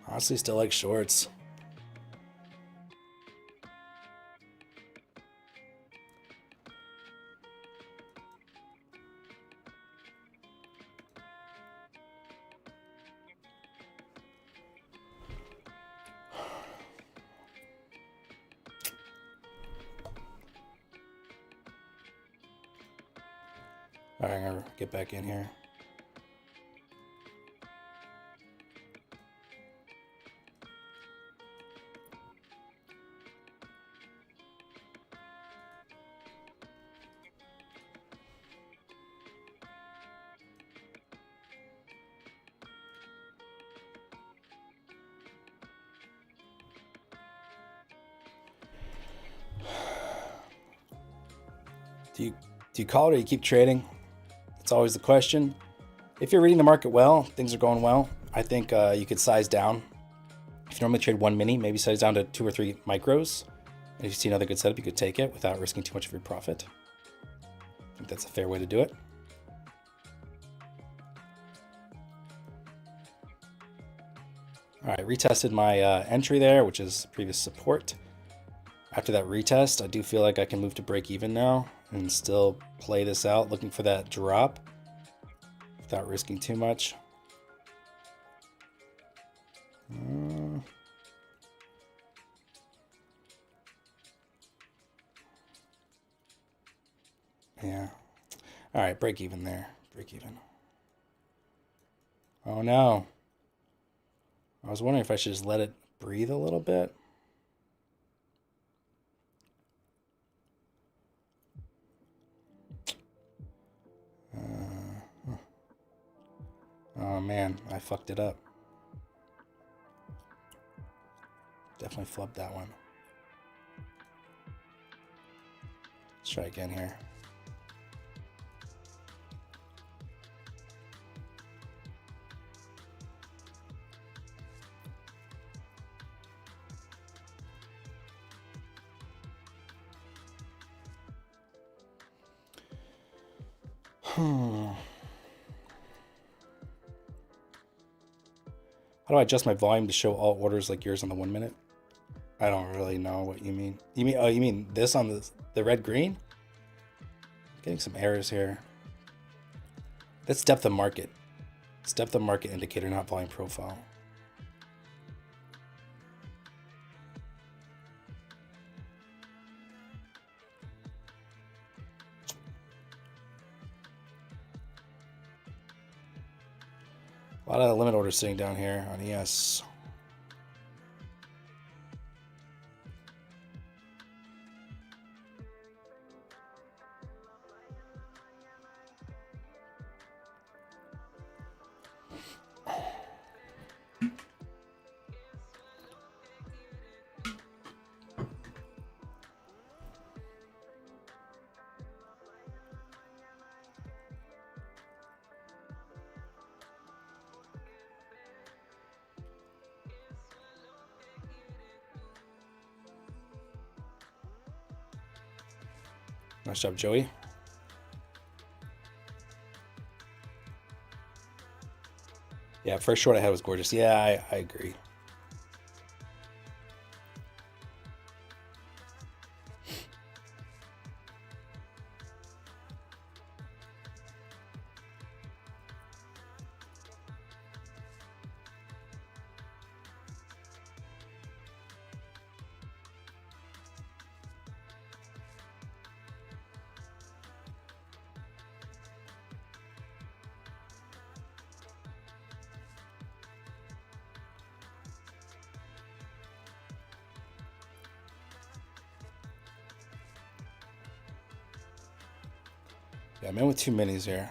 honestly, still like shorts. All right, I'm gonna get back in here. Do you call it or you keep trading? It's always the question. If you're reading the market well, things are going well. I think you could size down. If you normally trade one mini, maybe size down to 2 or 3 micros. And if you see another good setup, you could take it without risking too much of your profit. I think that's a fair way to do it. All right, retested my entry there, which is previous support. After that retest, I do feel like I can move to break even now and still play this out, looking for that drop without risking too much. Yeah. All right, break even there. Break even. Oh no. I was wondering if I should just let it breathe a little bit. Oh man, I fucked it up. Definitely flubbed that one. Let's try again here. How do I adjust my volume to show all orders like yours on the 1 minute? I don't really know what you mean. You mean this on the red green? Getting some errors here. That's depth of market. It's depth of market indicator, not volume profile. A lot of limit orders sitting down here on ES. Nice job, Joey. Yeah, first short I had was gorgeous. Yeah, I agree. Yeah, I'm in with 2 minis here.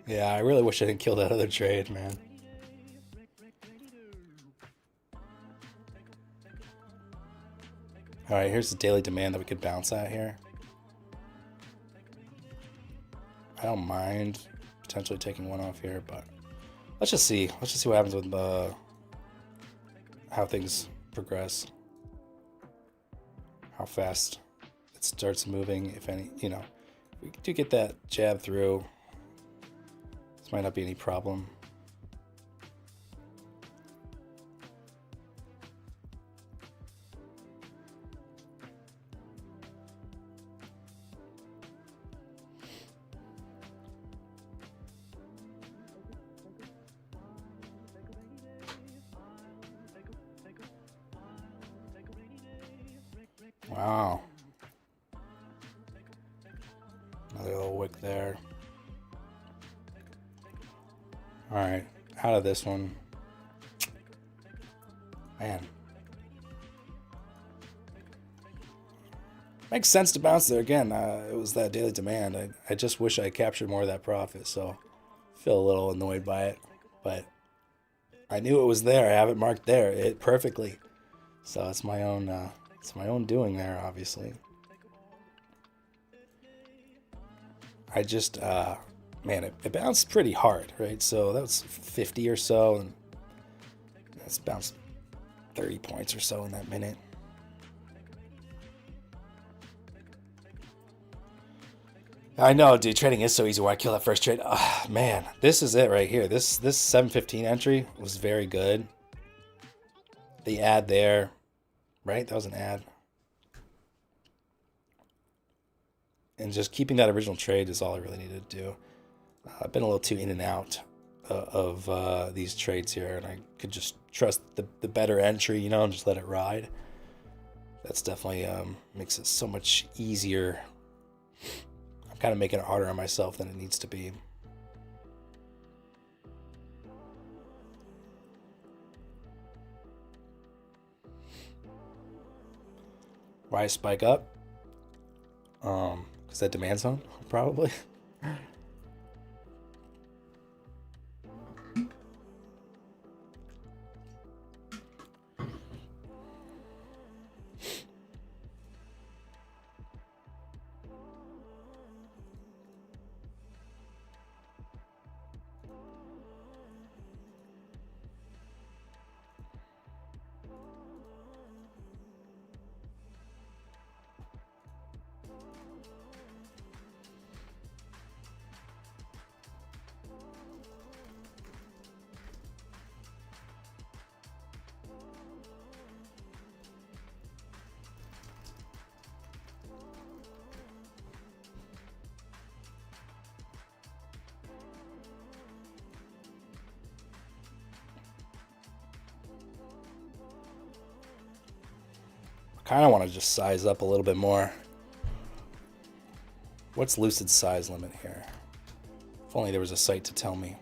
Yeah, I really wish I didn't kill that other trade, man. All right, here's the daily demand that we could bounce at here. I don't mind potentially taking one off here, but let's just see. Let's just see what happens with how things progress, how fast it starts moving, if any. You know, if we do get that jab through, this might not be any problem. Wow. Another little wick there. All right, out of this one. Man. Makes sense to bounce there again. It was that daily demand. I just wish I captured more of that profit, so I feel a little annoyed by it. But I knew it was there. I have it marked there. It hit perfectly. So it's my own doing there, obviously. I just man, it bounced pretty hard, right? So that was 50 or so, and it's bounced 30 points or so in that minute. I know, dude. Trading is so easy. Why kill that first trade? Man, this is it right here. This 715 entry was very good. The ad there, right? That was an ad. And just keeping that original trade is all I really needed to do. I've been a little too in and out of these trades here, and I could just trust the better entry, you know, and just let it ride. That's definitely makes it so much easier. I'm kind of making it harder on myself than it needs to be. Why spike up? Because that demand zone, probably. Kind of want to just size up a little bit more. What's Lucid's size limit here? If only there was a site to tell me.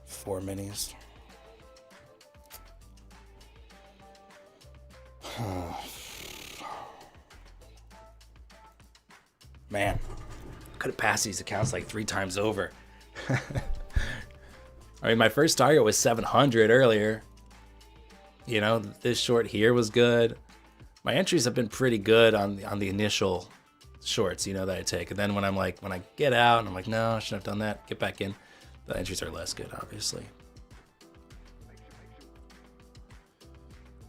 Four minis. Man, could have passed these accounts like 3 times over. I mean, my first target was 700 earlier. You know, this short here was good. My entries have been pretty good on the initial shorts, you know, that I take. And then when I get out and I'm like, no, I shouldn't have done that, get back in, the entries are less good, obviously.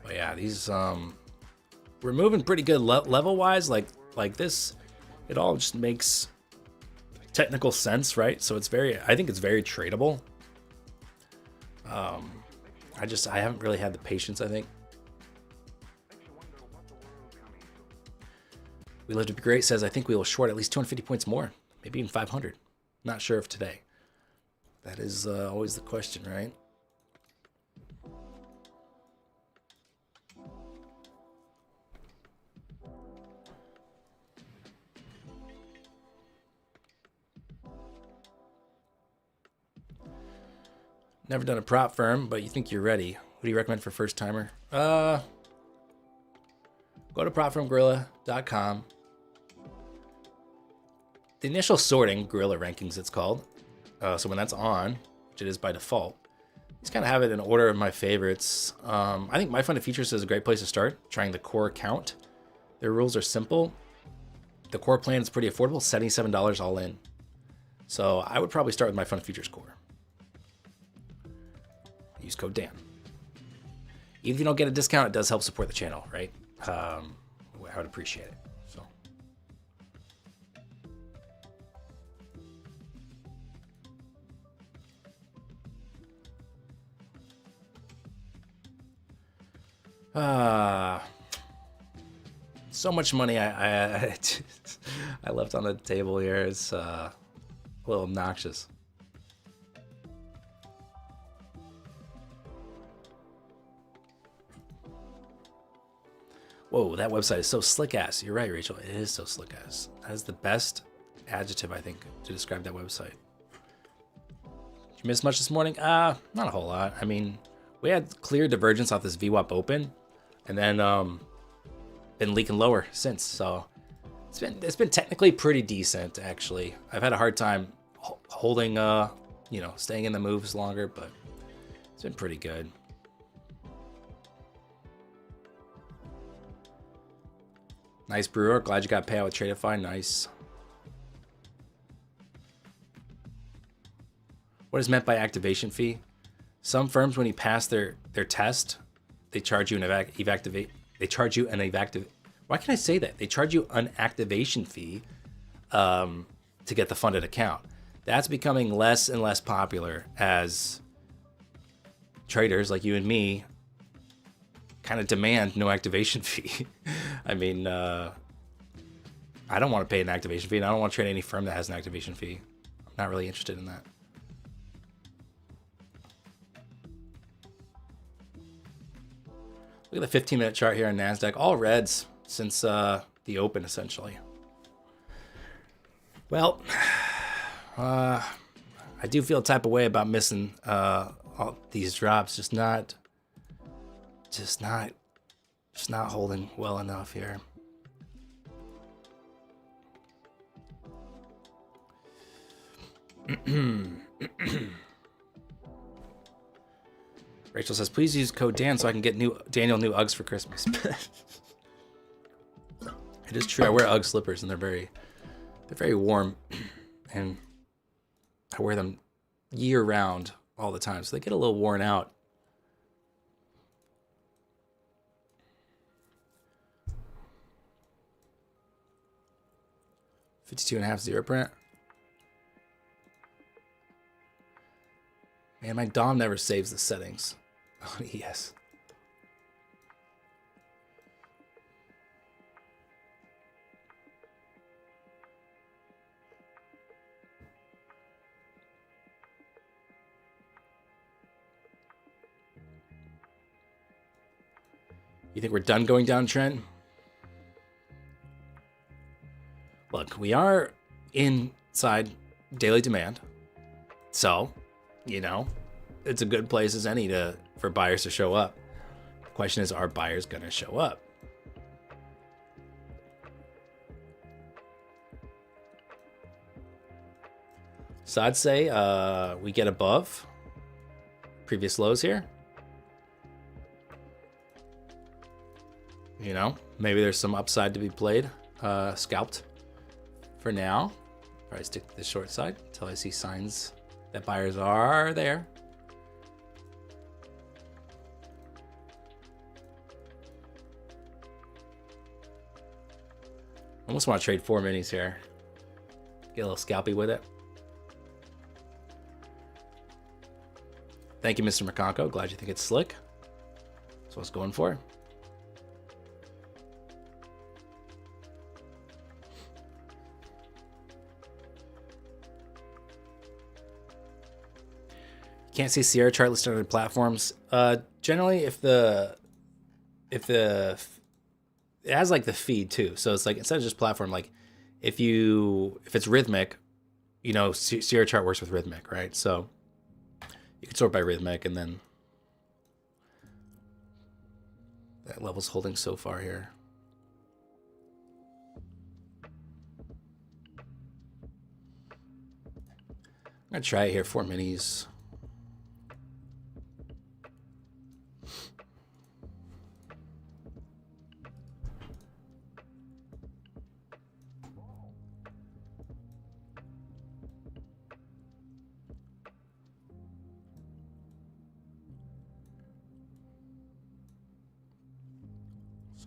But yeah, these, we're moving pretty good level-wise. Like this, it all just makes technical sense, right? So I think it's very tradable. I haven't really had the patience, I think. We Live to Be Great says, I think we will short at least 250 points more, maybe even 500. Not sure if today. That is always the question, right? Never done a prop firm, but you think you're ready. What do you recommend for first timer? Go to propfirmgorilla.com. The initial sorting, Gorilla Rankings it's called. So when that's on, which it is by default, just kind of have it in order of my favorites. I think My Funded Futures is a great place to start, trying the core account. Their rules are simple. The core plan is pretty affordable, $77 all in. So I would probably start with My Funded Futures core. Use code Dan. Even if you don't get a discount, it does help support the channel, right? I would appreciate it. So, so much money I left on the table here. It's a little obnoxious. Whoa, that website is so slick ass. You're right, Rachel. It is so slick ass. That is the best adjective, I think, to describe that website. Did you miss much this morning? Not a whole lot. I mean, we had clear divergence off this VWAP open, and then been leaking lower since. So it's been technically pretty decent, actually. I've had a hard time holding, staying in the moves longer, but it's been pretty good. Nice, Brewer. Glad you got payout with Tradeify. Nice. What is meant by activation fee? Some firms, when you pass their test, they charge you an evacuate. They charge you an evacuate. Why can I say that? They charge you an activation fee to get the funded account. That's becoming less and less popular as traders like you and me kind of demand no activation fee. I mean, I don't want to pay an activation fee, and I don't want to trade any firm that has an activation fee. I'm not really interested in that. Look at the 15-minute chart here on NASDAQ. All reds since the open, essentially. Well, I do feel a type of way about missing all these drops. Just not holding well enough here. Rachel says, please use code Dan so I can get Daniel new Uggs for Christmas. It is true. I wear Ugg slippers and they're very warm, and I wear them year round all the time, so they get a little worn out. $52.5 zero print. Man, my DOM never saves the settings. Oh, yes. You think we're done going down trend? Look, we are inside daily demand. So, you know, it's a good place as any for buyers to show up. The question is, are buyers going to show up? So I'd say we get above previous lows here. You know, maybe there's some upside to be played, scalped for now. Probably stick to the short side until I see signs that buyers are there. Almost want to trade 4 minis here. Get a little scalpy with it. Thank you, Mr. McConko. Glad you think it's slick. That's what I was going for. Can't see Sierra chart listed on platforms. Generally, if it has like the feed too, so it's like instead of just platform, like if it's rhythmic, you know, Sierra chart works with rhythmic, right? So you can sort by rhythmic, and then that level's holding so far here. I'm gonna try it here. 4 minis.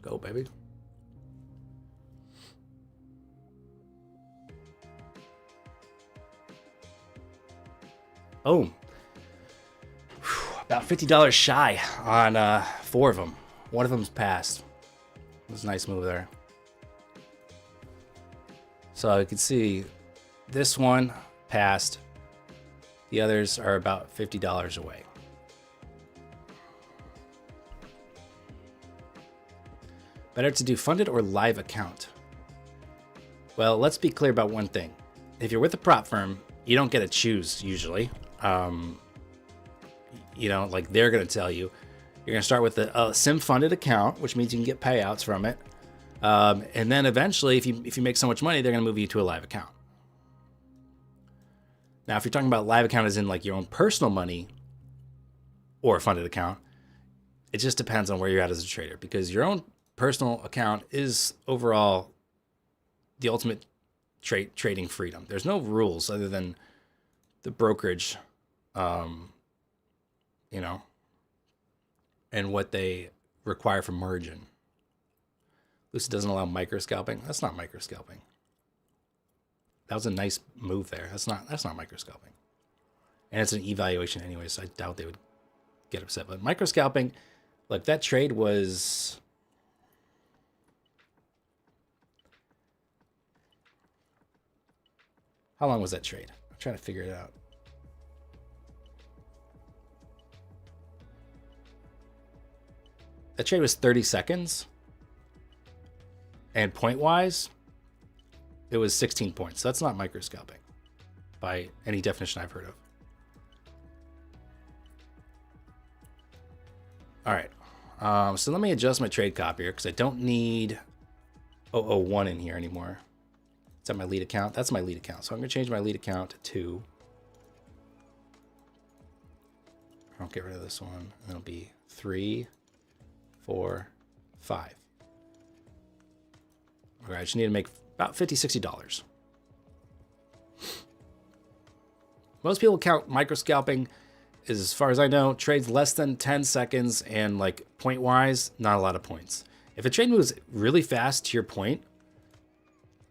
Go, baby. Oh, about $50 shy on 4 of them. One of them's passed. It was a nice move there. So you can see this one passed. The others are about $50 away. Better to do funded or live account? Well, let's be clear about one thing. If you're with a prop firm, you don't get to choose usually. You know, like they're going to tell you. You're going to start with a sim funded account, which means you can get payouts from it. And then eventually, if you make so much money, they're going to move you to a live account. Now, if you're talking about live account as in like your own personal money or a funded account, it just depends on where you're at as a trader, because your own personal account is overall the ultimate trading freedom. There's no rules other than the brokerage, you know, and what they require for margin. Lucid doesn't allow micro scalping. That's not micro scalping. That was a nice move there. That's not micro scalping. And it's an evaluation anyway, so I doubt they would get upset. But micro scalping, look, that trade was... How long was that trade? I'm trying to figure it out. That trade was 30 seconds. And point-wise, it was 16 points. So that's not microscoping by any definition I've heard of. All right. So let me adjust my trade copier because I don't need 001 in here anymore. Is that my lead account? That's my lead account. So I'm going to change my lead account to 2. I'll get rid of this one. And it'll be 3, 4, 5. Okay, I just need to make about $50, $60. Most people count microscalping, as far as I know, trades less than 10 seconds and like point wise, not a lot of points. If a trade moves really fast to your point,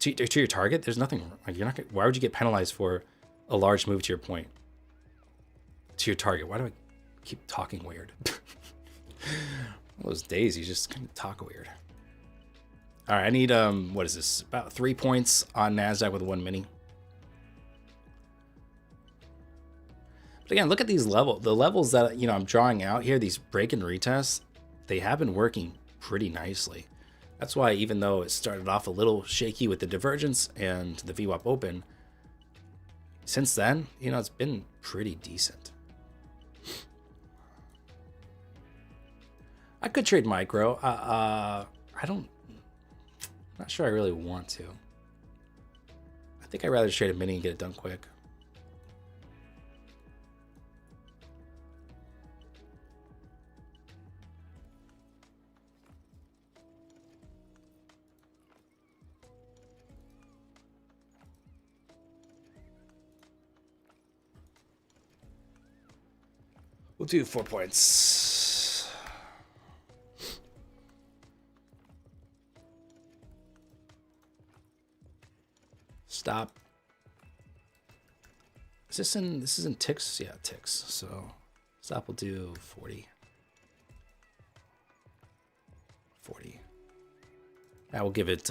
to your target, there's nothing like you're not. Why would you get penalized for a large move to your point, to your target? Why do I keep talking weird? Those days you just kind of talk weird. All right, I need what is this? About 3 points on NASDAQ with 1 mini. But again, look at these levels. The levels that I'm drawing out here, these break and retests, they have been working pretty nicely. That's why even though it started off a little shaky with the divergence and the VWAP open, since then, you know, it's been pretty decent. I could trade micro. I'm not sure I really want to. I think I'd rather trade a mini and get it done quick. We'll do 4 points. Stop. This is in ticks? Yeah, ticks. So stop will do 40. 40. Yeah, we'll give it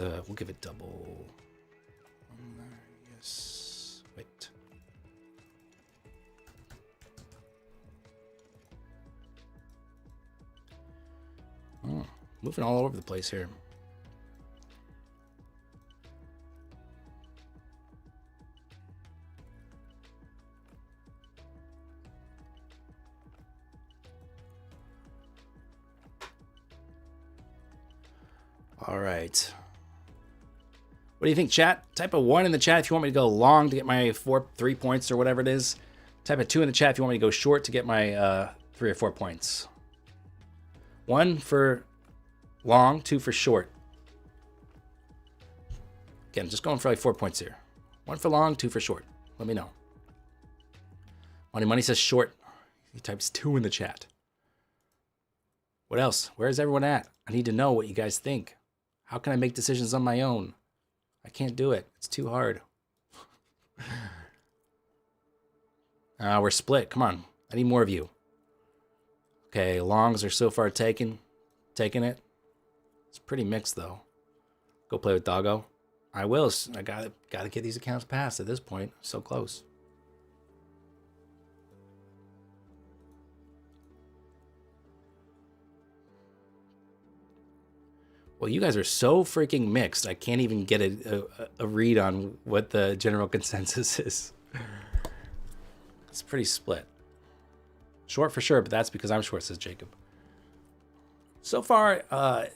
double. Yes. Wait. Oh, moving all over the place here. All right. What do you think, chat? Type a 1 in the chat if you want me to go long to get my 3 points or whatever it is. Type a 2 in the chat if you want me to go short to get my 3 or 4 points. 1 for long, 2 for short. Again, just going for like 4 points here. 1 for long, 2 for short. Let me know. Money says short. He types 2 in the chat. What else? Where's everyone at? I need to know what you guys think. How can I make decisions on my own? I can't do it. It's too hard. We're split. Come on. I need more of you. Okay, longs are so far taking it. It's pretty mixed though. Go play with Doggo. I will. I gotta get these accounts passed at this point. So close. Well, you guys are so freaking mixed. I can't even get a read on what the general consensus is. It's pretty split. Short for sure, but that's because I'm short, says Jacob. So far,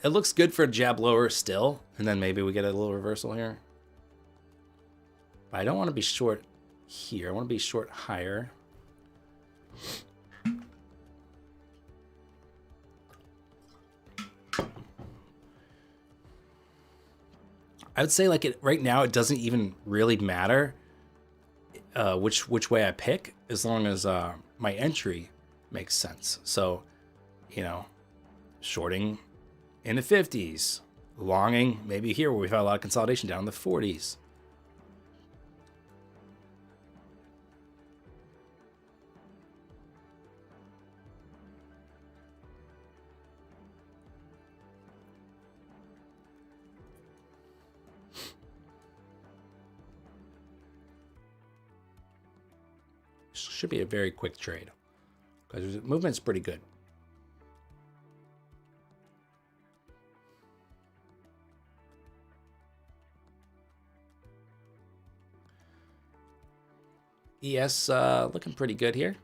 it looks good for a jab lower still, and then maybe we get a little reversal here. But I don't want to be short here. I want to be short higher. I would say like right now, it doesn't even really matter which way I pick, as long as my entry makes sense. So, you know, shorting in the 50s, longing maybe here where we've had a lot of consolidation down in the 40s. Should be a very quick trade because the movement's pretty good. ES looking pretty good here.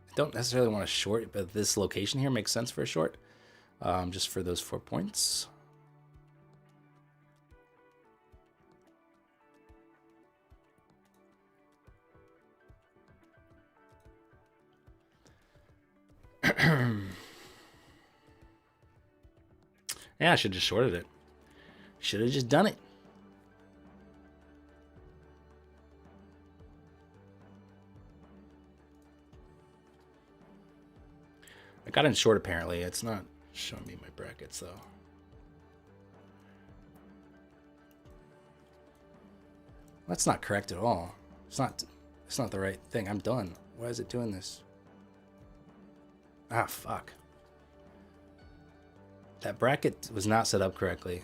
I don't necessarily want to short, but this location here makes sense for a short, just for those 4 points. Yeah, I should have just shorted it. Should have just done it. I got in short apparently. It's not showing me my brackets though. That's not correct at all. It's not the right thing. I'm done. Why is it doing this? Ah, fuck. That bracket was not set up correctly.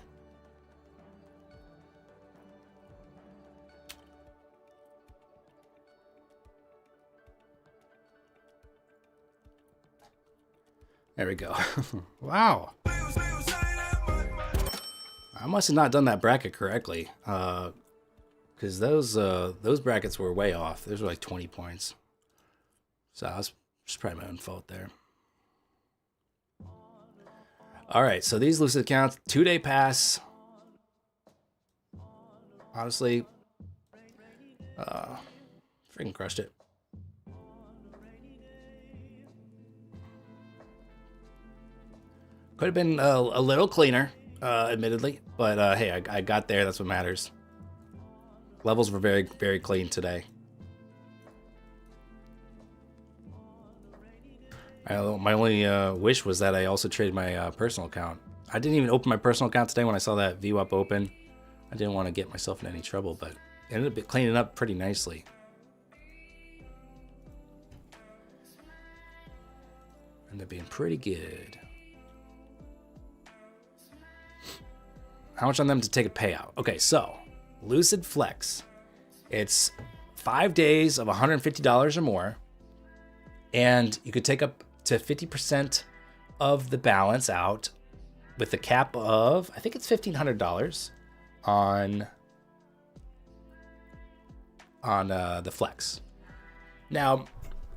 There we go. Wow. I must have not done that bracket correctly. Because those brackets were way off. Those were like 20 points. So that's probably my own fault there. All right, so these Lucid accounts, 2-day pass. Honestly, freaking crushed it. Could have been a little cleaner, admittedly, but hey, I got there. That's what matters. Levels were very, very clean today. My only wish was that I also traded my personal account. I didn't even open my personal account today when I saw that VWAP open. I didn't want to get myself in any trouble, but it ended up cleaning up pretty nicely. Ended up being pretty good. How much on them to take a payout? Okay, so Lucid Flex. It's 5 days of $150 or more, and you could take up to 50% of the balance out with a cap of, I think it's $1,500 on the Flex. Now,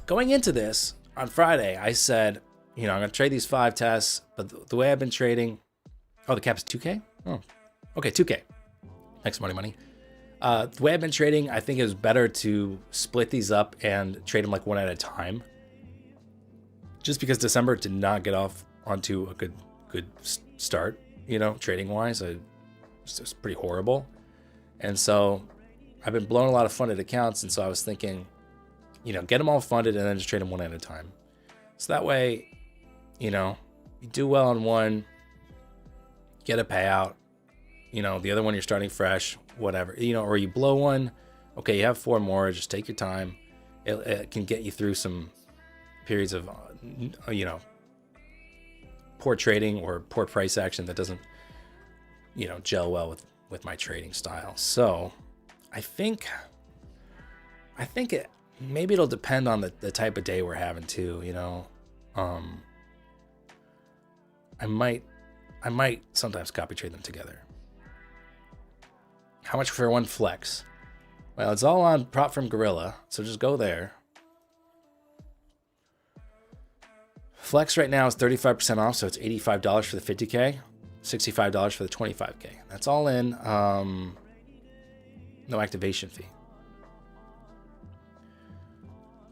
going into this on Friday, I said, I'm going to trade these 5 tests, but the way I've been trading, the cap is 2K? Oh, okay, 2K. Next money. The way I've been trading, I think it was better to split these up and trade them like one at a time. Just because December did not get off onto a good start, trading wise. It was pretty horrible. And so I've been blowing a lot of funded accounts. And so I was thinking, get them all funded and then just trade them one at a time. So that way, you do well on one, get a payout. The other one you're starting fresh, whatever. Or you blow one, okay, you have 4 more, just take your time. It can get you through some periods of, poor trading or poor price action that doesn't, gel well with my trading style. So I think maybe it'll depend on the type of day we're having too, I might sometimes copy trade them together. How much for one Flex? Well, it's all on prop from Gorilla, so just go there. Flex right now is 35% off, so it's $85 for the 50K, $65 for the 25K. That's all in, no activation fee.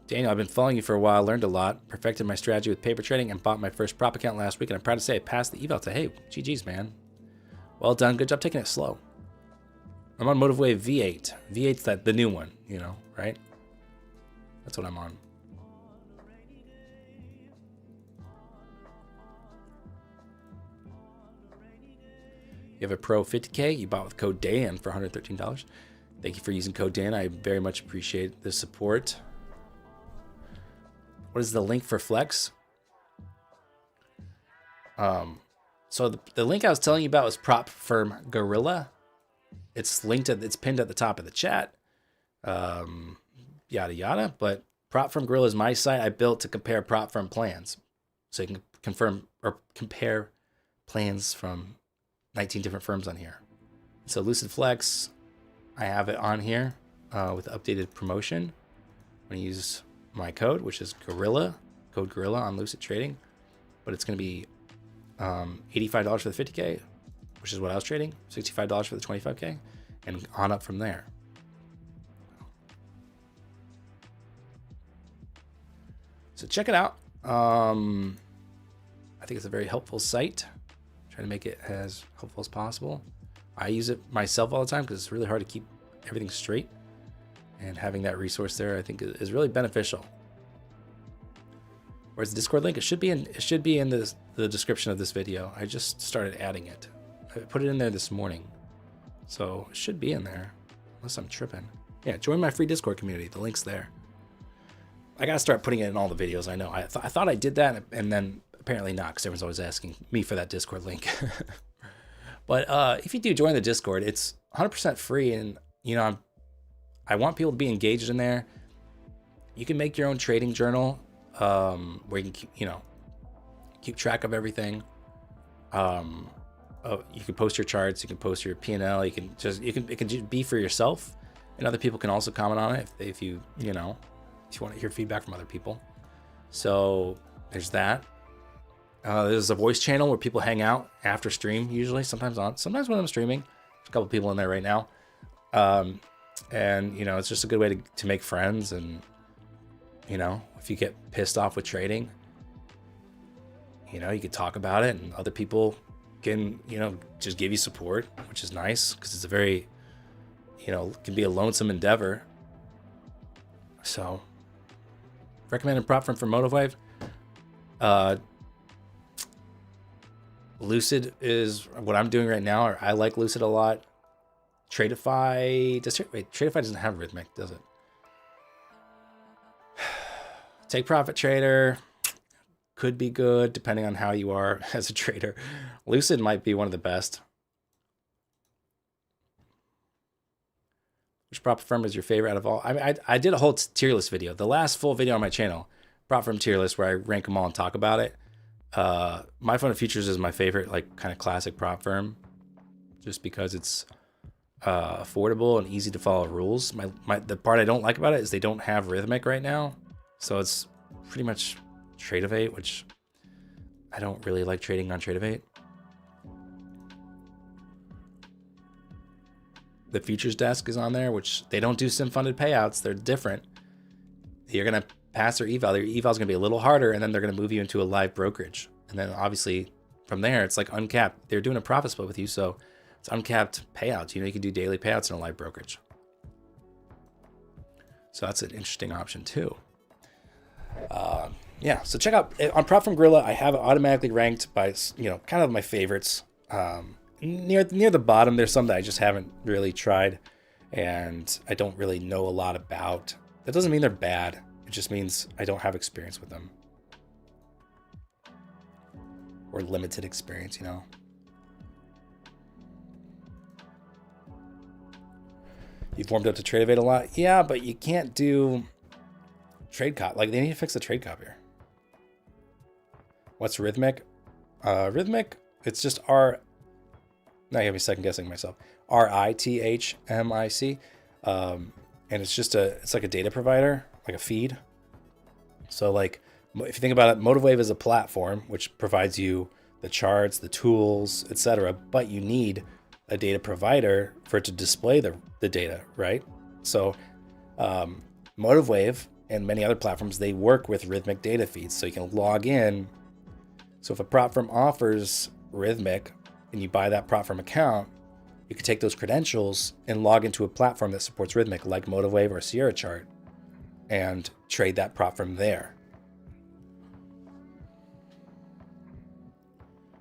Daniel, I've been following you for a while, learned a lot, perfected my strategy with paper trading, and bought my first prop account last week, and I'm proud to say I passed the eval to, hey, GG's, man. Well done, good job taking it slow. I'm on Motive Wave V8. V8's the new one, right? That's what I'm on. You have a Pro 50K you bought with code Dan for $113. Thank you for using code Dan. I very much appreciate the support. What is the link for Flex? So the link I was telling you about was prop firm Gorilla. It's linked it's pinned at the top of the chat. Yada yada. But prop firm Gorilla is my site I built to compare prop firm plans, so you can confirm or compare plans from 19 different firms on here. So Lucid Flex, I have it on here with updated promotion. I'm going to use my code, which is Gorilla, code Gorilla on Lucid Trading, but it's going to be $85 for the 50K, which is what I was trading, $65 for the 25K, and on up from there. So check it out. I think it's a very helpful site. Trying to make it as helpful as possible. I use it myself all the time because it's really hard to keep everything straight, and having that resource there, I think, is really beneficial. Where's the Discord link? It should be in the description of this video. I just started adding it. I put it in there this morning, so it should be in there, unless I'm tripping. Yeah, join my free Discord community. The link's there. I gotta start putting it in all the videos. I know. I thought I did that, and then apparently not, because everyone's always asking me for that Discord link. But if you do join the Discord, it's 100% free, and I want people to be engaged in there. You can make your own trading journal where you can keep track of everything. you can post your charts, you can post your P&L, it can just be for yourself, and other people can also comment on it if you want to hear feedback from other people. So there's that. There's a voice channel where people hang out after stream, usually, sometimes when I'm streaming. There's a couple people in there right now. And it's just a good way to make friends. And if you get pissed off with trading, you can talk about it, and other people can just give you support, which is nice, because it's a very can be a lonesome endeavor. So recommended prop firm for MotiveWave. Lucid is what I'm doing right now. I like Lucid a lot. Tradeify Tradeify doesn't have Rhythmic, does it? Take Profit Trader could be good depending on how you are as a trader. Lucid might be one of the best. Which prop firm is your favorite out of all? I did a whole tier list video. The last full video on my channel, prop firm tier list, where I rank them all and talk about it. My Fund of Futures is my favorite, like, kind of classic prop firm, just because it's affordable and easy to follow rules. The part I don't like about it is they don't have Rhythmic right now, so it's pretty much Tradeivate, which I don't really like trading on Tradeivate. The futures desk is on there, which they don't do sim funded payouts. They're different. You're gonna pass their eval. Your eval is gonna be a little harder, and then they're gonna move you into a live brokerage. And then obviously from there, it's like uncapped. They're doing a profit split with you, so it's uncapped payouts. You can do daily payouts in a live brokerage. So that's an interesting option too. Yeah, so check out on Prop from Gorilla. I have it automatically ranked by kind of my favorites. Near the bottom, there's some that I just haven't really tried, and I don't really know a lot about. That doesn't mean they're bad. It just means I don't have experience with them, or limited experience. You've warmed up to Tradeivate a lot, yeah, but you can't do trade cop. Like, they need to fix the trade copier. What's Rhythmic? Rhythmic, it's just R. Now you have me second guessing myself. RITHMIC, and it's like a data provider, like a feed. So, like, if you think about it, MotiveWave is a platform which provides you the charts, the tools, etc. But you need a data provider for it to display the data, right? So, MotiveWave and many other platforms, they work with Rhythmic data feeds, so you can log in. So if a prop firm offers Rhythmic, and you buy that prop firm account, you can take those credentials and log into a platform that supports Rhythmic, like MotiveWave or Sierra Chart, and trade that prop from there.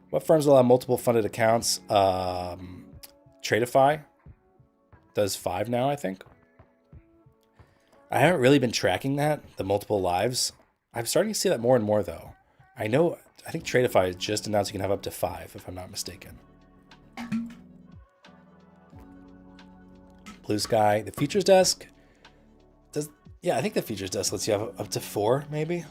What firms allow multiple funded accounts? Tradeify does 5 now, I think. I haven't really been tracking that, the multiple lives. I'm starting to see that more and more, though. I think Tradeify just announced you can have up to 5, if I'm not mistaken. Blue Sky, the futures desk does. Yeah, I think the futures desk lets you have up to 4, maybe.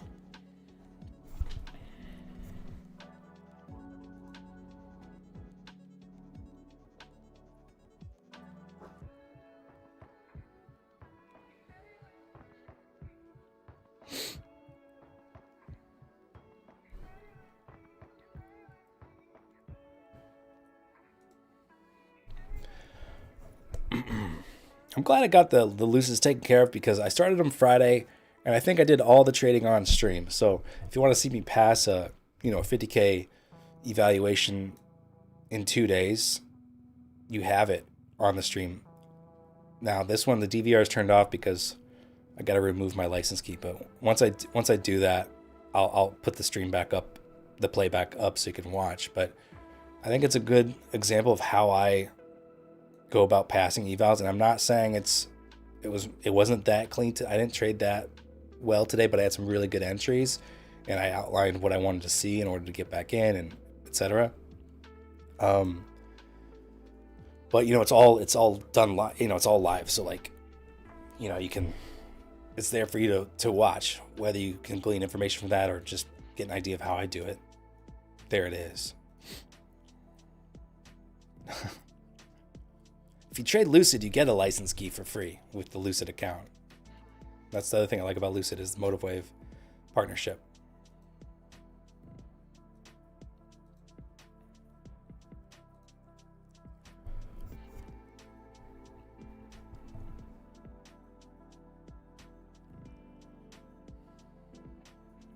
I'm glad I got the Lucids taken care of, because I started them Friday, and I think I did all the trading on stream. So if you want to see me pass a 50K evaluation in 2 days, you have it on the stream. Now this one, the DVR is turned off because I got to remove my license key. But once I do that, I'll put the stream back up, the playback up, so you can watch. But I think it's a good example of how I go about passing evals, and I'm not saying it wasn't that clean. I didn't trade that well today, but I had some really good entries, and I outlined what I wanted to see in order to get back in, and etc. But it's all done live. It's all live, so like, you can. It's there for you to watch, whether you can glean information from that or just get an idea of how I do it. There it is. If you trade Lucid, you get a license key for free with the Lucid account. That's the other thing I like about Lucid is the MotiveWave partnership.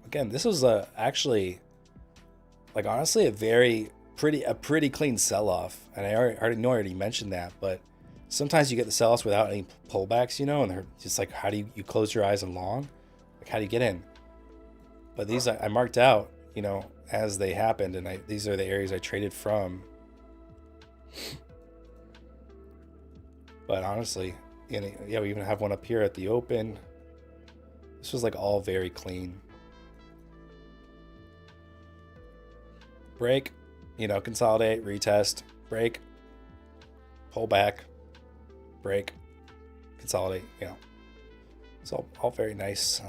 Again, this was actually, like, honestly, a pretty clean sell-off. And I already mentioned that, but sometimes you get the sell-offs without any pullbacks, you know, and they're just like, how do you close your eyes on long? Like, how do you get in? But these I marked out, you know, as they happened, and these are the areas I traded from. But honestly, you know, yeah, we even have one up here at the open. This was like all very clean. Break, you know, consolidate, retest, break, pull back, break, consolidate, you know. It's all very nice.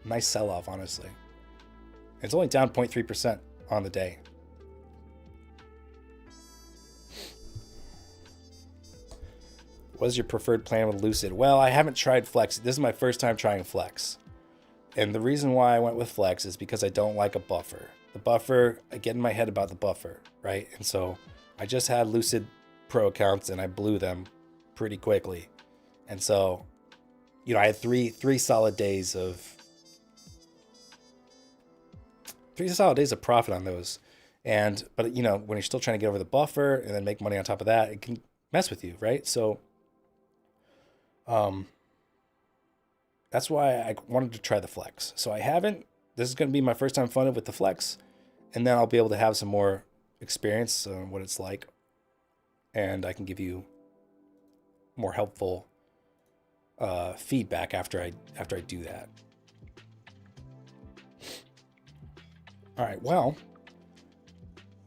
Nice sell-off, honestly. It's only down 0.3% on the day. What is your preferred plan with Lucid? Well, I haven't tried Flex. This is my first time trying Flex. And the reason why I went with Flex is because I don't like a buffer. The buffer, I get in my head about the buffer, right? And so I just had Lucid Pro accounts and I blew them pretty quickly. And so, you know, I had three solid days of profit on those. But you know, when you're still trying to get over the buffer and then make money on top of that, it can mess with you, right? So that's why I wanted to try the Flex. So I haven't. This is going to be my first time funded with the Flex, and then I'll be able to have some more experience on what it's like, and I can give you more helpful feedback after I do that. All right. Well,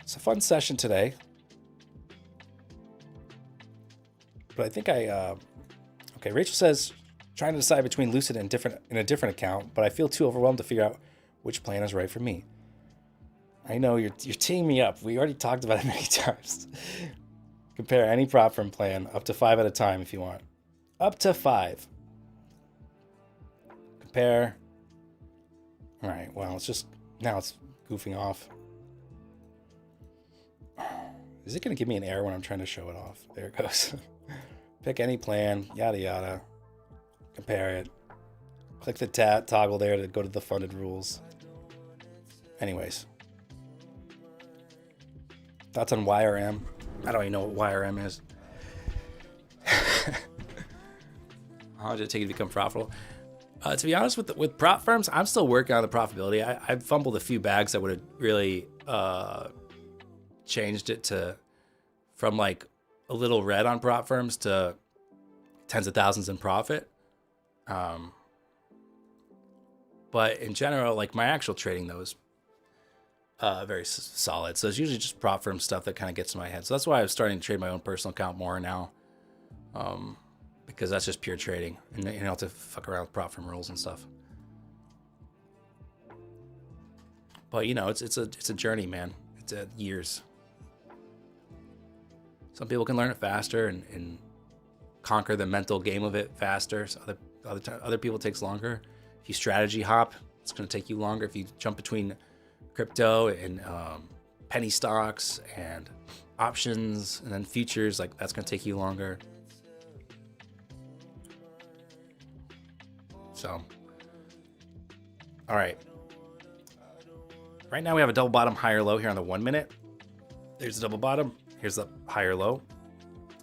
it's a fun session today, but I think okay. Rachel says trying to decide between Lucid and in a different account, but I feel too overwhelmed to figure out which plan is right for me. I know you're teeing me up. We already talked about it many times. Compare any prop firm plan up to 5 at a time if you want. Up to 5. Compare. All right. Well, now it's goofing off. Is it going to give me an error when I'm trying to show it off? There it goes. Pick any plan, yada yada. Compare it. Click the toggle there to go to the funded rules. Anyways. Thoughts on YRM? I don't even know what YRM is. How long did it take you to become profitable? To be honest, with prop firms, I'm still working on the profitability. I've fumbled a few bags that would have really changed it from like a little red on prop firms to tens of thousands in profit. But in general, like my actual trading though is very solid. So it's usually just prop firm stuff that kind of gets in my head. So that's why I'm starting to trade my own personal account more now. Because that's just pure trading, and you don't have to fuck around with prop firm rules and stuff. But you know, it's a journey, man. It's years. Some people can learn it faster and conquer the mental game of it faster. So other people it takes longer. If you strategy hop, it's going to take you longer. If you jump between crypto and penny stocks and options and then futures, like that's going to take you longer. So, all right. Right now we have a double bottom, higher low here on the 1 minute. There's the double bottom. Here's the higher low.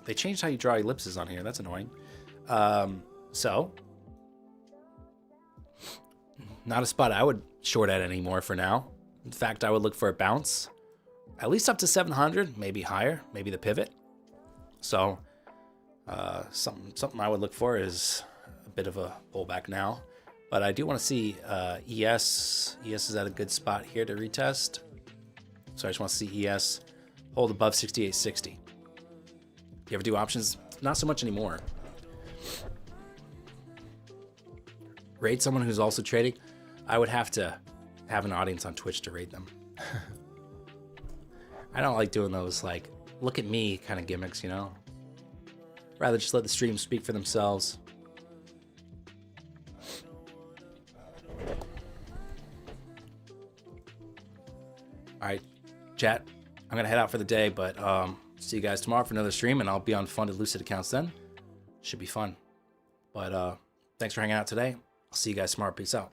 They changed how you draw ellipses on here. That's annoying. So, not a spot I would short at anymore for now. In fact, I would look for a bounce, at least up to 700, maybe higher, maybe the pivot. So, something I would look for is a bit of a pullback now. But I do want to see ES. ES is at a good spot here to retest. So I just want to see ES hold above 68.60. You ever do options? Not so much anymore. Rate someone who's also trading. I would have to have an audience on Twitch to rate them. I don't like doing those like look at me kind of gimmicks, you know? Rather just let the streams speak for themselves. All right, chat. I'm gonna head out for the day, but see you guys tomorrow for another stream, and I'll be on Funded Lucid accounts then. Should be fun. But thanks for hanging out today. I'll see you guys tomorrow. Peace out.